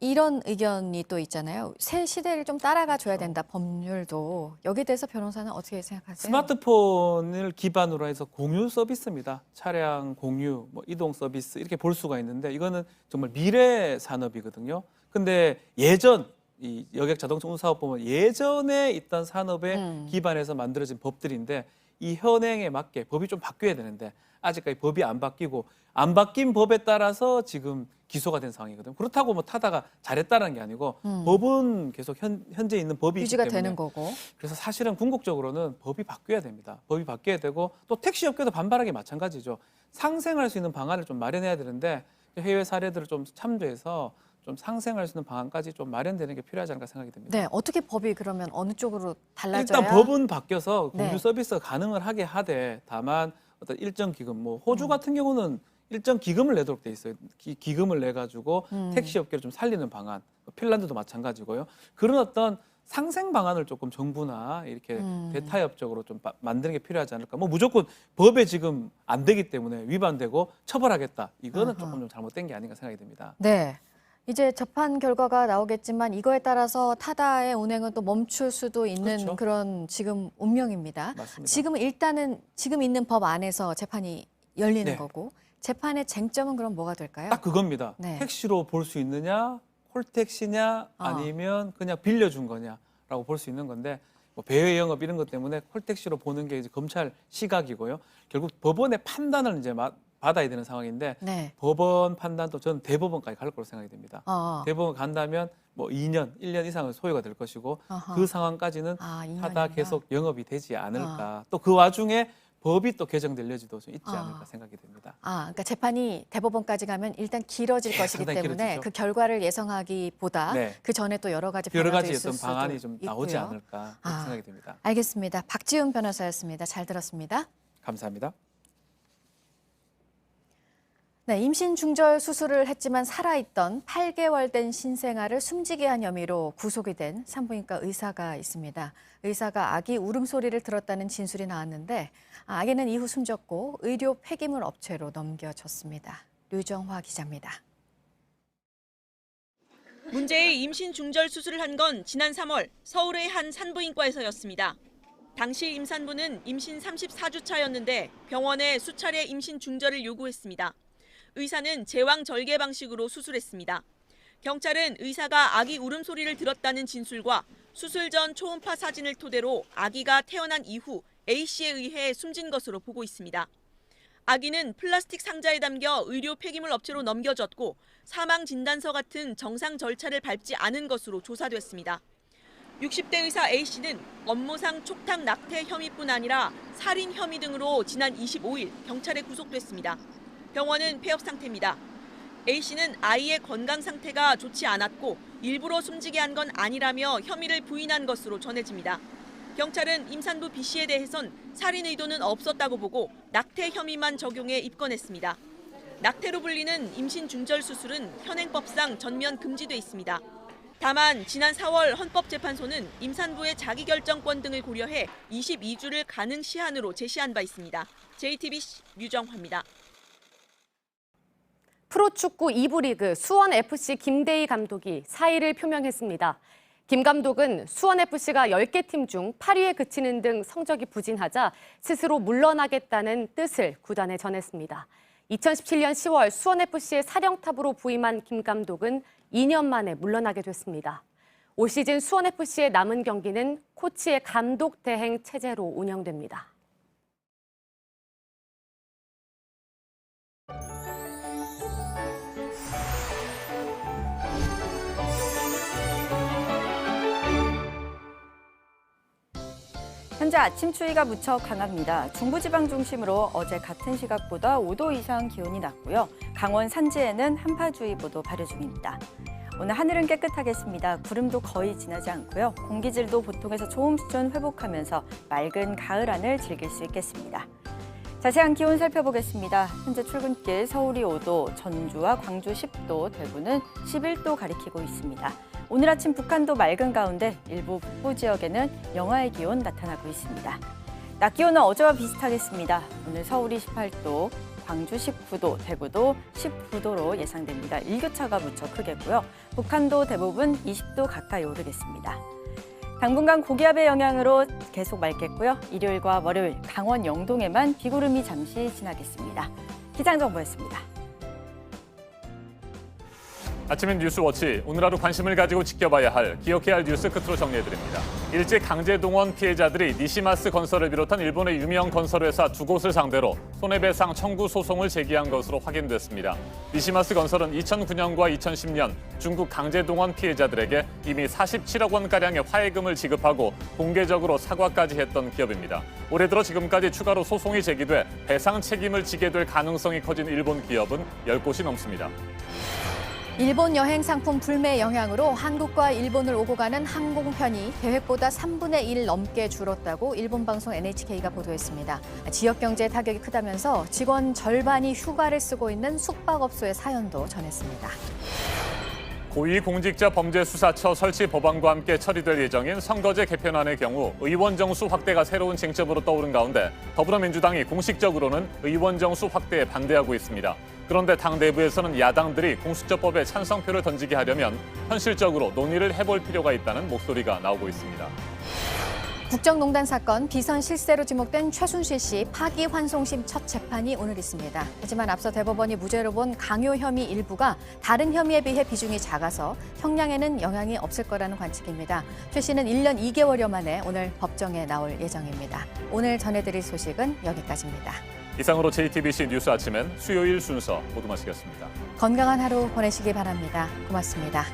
이런 의견이 또 있잖아요. 새 시대를 좀 따라가 줘야 된다, 법률도. 여기에 대해서 변호사는 어떻게 생각하세요? 스마트폰을 기반으로 해서 공유 서비스입니다. 차량 공유, 뭐 이동 서비스 이렇게 볼 수가 있는데 이거는 정말 미래 산업이거든요. 근데 예전 이 여객 자동차 운수사업법은 예전에 있던 산업에 기반해서 만들어진 법들인데 이 현행에 맞게 법이 좀 바뀌어야 되는데 아직까지 법이 안 바뀌고 안 바뀐 법에 따라서 지금 기소가 된 상황이거든요. 그렇다고 뭐 타다가 잘했다는 게 아니고 법은 계속 현재 있는 법이 유지가 있기 때문에 되는 거고. 그래서 사실은 궁극적으로는 법이 바뀌어야 됩니다. 법이 바뀌어야 되고 또 택시업계도 반발하기 마찬가지죠. 상생할 수 있는 방안을 좀 마련해야 되는데 해외 사례들을 좀 참조해서 좀 상생할 수 있는 방안까지 좀 마련되는 게 필요하지 않을까 생각이 듭니다. 네, 어떻게 법이 그러면 어느 쪽으로 달라져야? 일단 법은 바뀌어서 공유 네. 서비스가 가능을 하게 하되 다만 어떤 일정 기금, 뭐 호주 같은 경우는 일정 기금을 내도록 돼 있어요. 기금을 내 가지고 택시 업계를 좀 살리는 방안. 핀란드도 마찬가지고요. 그런 어떤 상생 방안을 조금 정부나 이렇게 대타협적으로 좀 만드는 게 필요하지 않을까. 뭐 무조건 법에 지금 안 되기 때문에 위반되고 처벌하겠다. 이거는 조금 좀 잘못된 게 아닌가 생각이 듭니다. 네. 이제 재판 결과가 나오겠지만 이거에 따라서 타다의 운행은 또 멈출 수도 있는 그렇죠. 그런 지금 운명입니다. 맞습니다. 지금 일단은 지금 있는 법 안에서 재판이 열리는 네. 거고 재판의 쟁점은 그럼 뭐가 될까요? 딱 그겁니다. 네. 택시로 볼 수 있느냐, 콜택시냐, 아니면 그냥 빌려준 거냐라고 볼 수 있는 건데 뭐 배회 영업 이런 것 때문에 콜택시로 보는 게 이제 검찰 시각이고요. 결국 법원의 판단을 이제 받아야 되는 상황인데 네. 법원 판단도 저는 대법원까지 갈 거로 생각이 됩니다. 대법원 간다면 뭐 2년, 1년 이상은 소요가 될 것이고 그 상황까지는 하다 계속 영업이 되지 않을까. 또 그 와중에 법이 또 개정될 여지도 좀 있지 않을까 생각이 됩니다. 그러니까 재판이 대법원까지 가면 일단 길어질 것이기 상당히 때문에 길어지죠. 그 결과를 예상하기보다 네. 그 전에 또 여러 가지 여러 변화도 가지 있을 어떤 수도 방안이 좀 나오지 있고요. 않을까 그렇게 생각이 됩니다. 알겠습니다. 박지훈 변호사였습니다. 잘 들었습니다. 감사합니다. 네, 임신 중절 수술을 했지만 살아있던 8개월 된 신생아를 숨지게 한 혐의로 구속이 된 산부인과 의사가 있습니다. 의사가 아기 울음소리를 들었다는 진술이 나왔는데 아기는 이후 숨졌고 의료 폐기물 업체로 넘겨졌습니다. 류정화 기자입니다. 문제의 임신 중절 수술을 한 건 지난 3월 서울의 한 산부인과에서였습니다. 당시 임산부는 임신 34주 차였는데 병원에 수차례 임신 중절을 요구했습니다. 의사는 제왕 절개 방식으로 수술했습니다. 경찰은 의사가 아기 울음소리를 들었다는 진술과 수술 전 초음파 사진을 토대로 아기가 태어난 이후 A씨에 의해 숨진 것으로 보고 있습니다. 아기는 플라스틱 상자에 담겨 의료 폐기물 업체로 넘겨졌고 사망 진단서 같은 정상 절차를 밟지 않은 것으로 조사됐습니다. 60대 의사 A씨는 업무상 촉탁 낙태 혐의뿐 아니라 살인 혐의 등으로 지난 25일 경찰에 구속됐습니다. 병원은 폐업 상태입니다. A씨는 아이의 건강 상태가 좋지 않았고 일부러 숨지게 한 건 아니라며 혐의를 부인한 것으로 전해집니다. 경찰은 임산부 B씨에 대해선 살인 의도는 없었다고 보고 낙태 혐의만 적용해 입건했습니다. 낙태로 불리는 임신 중절 수술은 현행법상 전면 금지돼 있습니다. 다만 지난 4월 헌법재판소는 임산부의 자기결정권 등을 고려해 22주를 가능 시한으로 제시한 바 있습니다. JTBC 류정화입니다. 프로축구 2부 리그 수원FC 김대희 감독이 사의를 표명했습니다. 김 감독은 수원FC가 10개 팀 중 8위에 그치는 등 성적이 부진하자 스스로 물러나겠다는 뜻을 구단에 전했습니다. 2017년 10월 수원FC의 사령탑으로 부임한 김 감독은 2년 만에 물러나게 됐습니다. 올 시즌 수원FC의 남은 경기는 코치의 감독 대행 체제로 운영됩니다. 현재 아침 추위가 무척 강합니다. 중부지방 중심으로 어제 같은 시각보다 5도 이상 기온이 낮고요. 강원 산지에는 한파주의보도 발효 중입니다. 오늘 하늘은 깨끗하겠습니다. 구름도 거의 지나지 않고요. 공기질도 보통에서 조금 수준 회복하면서 맑은 가을 하늘 즐길 수 있겠습니다. 자세한 기온 살펴보겠습니다. 현재 출근길 서울이 5도, 전주와 광주 10도, 대구는 11도 가리키고 있습니다. 오늘 아침 북한도 맑은 가운데 일부 북부 지역에는 영하의 기온 나타나고 있습니다. 낮 기온은 어제와 비슷하겠습니다. 오늘 서울이 18도, 광주 19도, 대구도 19도로 예상됩니다. 일교차가 무척 크겠고요. 북한도 대부분 20도 가까이 오르겠습니다. 당분간 고기압의 영향으로 계속 맑겠고요. 일요일과 월요일 강원 영동에만 비구름이 잠시 지나겠습니다. 기상정보였습니다. 아침엔 뉴스워치, 오늘 하루 관심을 가지고 지켜봐야 할, 기억해야 할 뉴스 끝으로 정리해드립니다. 일제 강제동원 피해자들이 니시마스 건설을 비롯한 일본의 유명 건설회사 2곳을 상대로 손해배상 청구 소송을 제기한 것으로 확인됐습니다. 니시마스 건설은 2009년과 2010년 중국 강제동원 피해자들에게 이미 47억 원가량의 화해금을 지급하고 공개적으로 사과까지 했던 기업입니다. 올해 들어 지금까지 추가로 소송이 제기돼 배상 책임을 지게 될 가능성이 커진 일본 기업은 10곳이 넘습니다. 일본 여행 상품 불매 영향으로 한국과 일본을 오고 가는 항공편이 계획보다 3분의 1 넘게 줄었다고 일본 방송 NHK가 보도했습니다. 지역 경제에 타격이 크다면서 직원 절반이 휴가를 쓰고 있는 숙박업소의 사연도 전했습니다. 고위공직자범죄수사처 설치 법안과 함께 처리될 예정인 선거제 개편안의 경우 의원 정수 확대가 새로운 쟁점으로 떠오른 가운데 더불어민주당이 공식적으로는 의원 정수 확대에 반대하고 있습니다. 그런데 당 내부에서는 야당들이 공수처법에 찬성표를 던지게 하려면 현실적으로 논의를 해볼 필요가 있다는 목소리가 나오고 있습니다. 국정농단 사건 비선 실세로 지목된 최순실 씨 파기환송심 첫 재판이 오늘 있습니다. 하지만 앞서 대법원이 무죄로 본 강요 혐의 일부가 다른 혐의에 비해 비중이 작아서 형량에는 영향이 없을 거라는 관측입니다. 최 씨는 1년 2개월여 만에 오늘 법정에 나올 예정입니다. 오늘 전해드릴 소식은 여기까지입니다. 이상으로 JTBC 뉴스 아침엔 수요일 순서 모두 마치겠습니다. 건강한 하루 보내시기 바랍니다. 고맙습니다.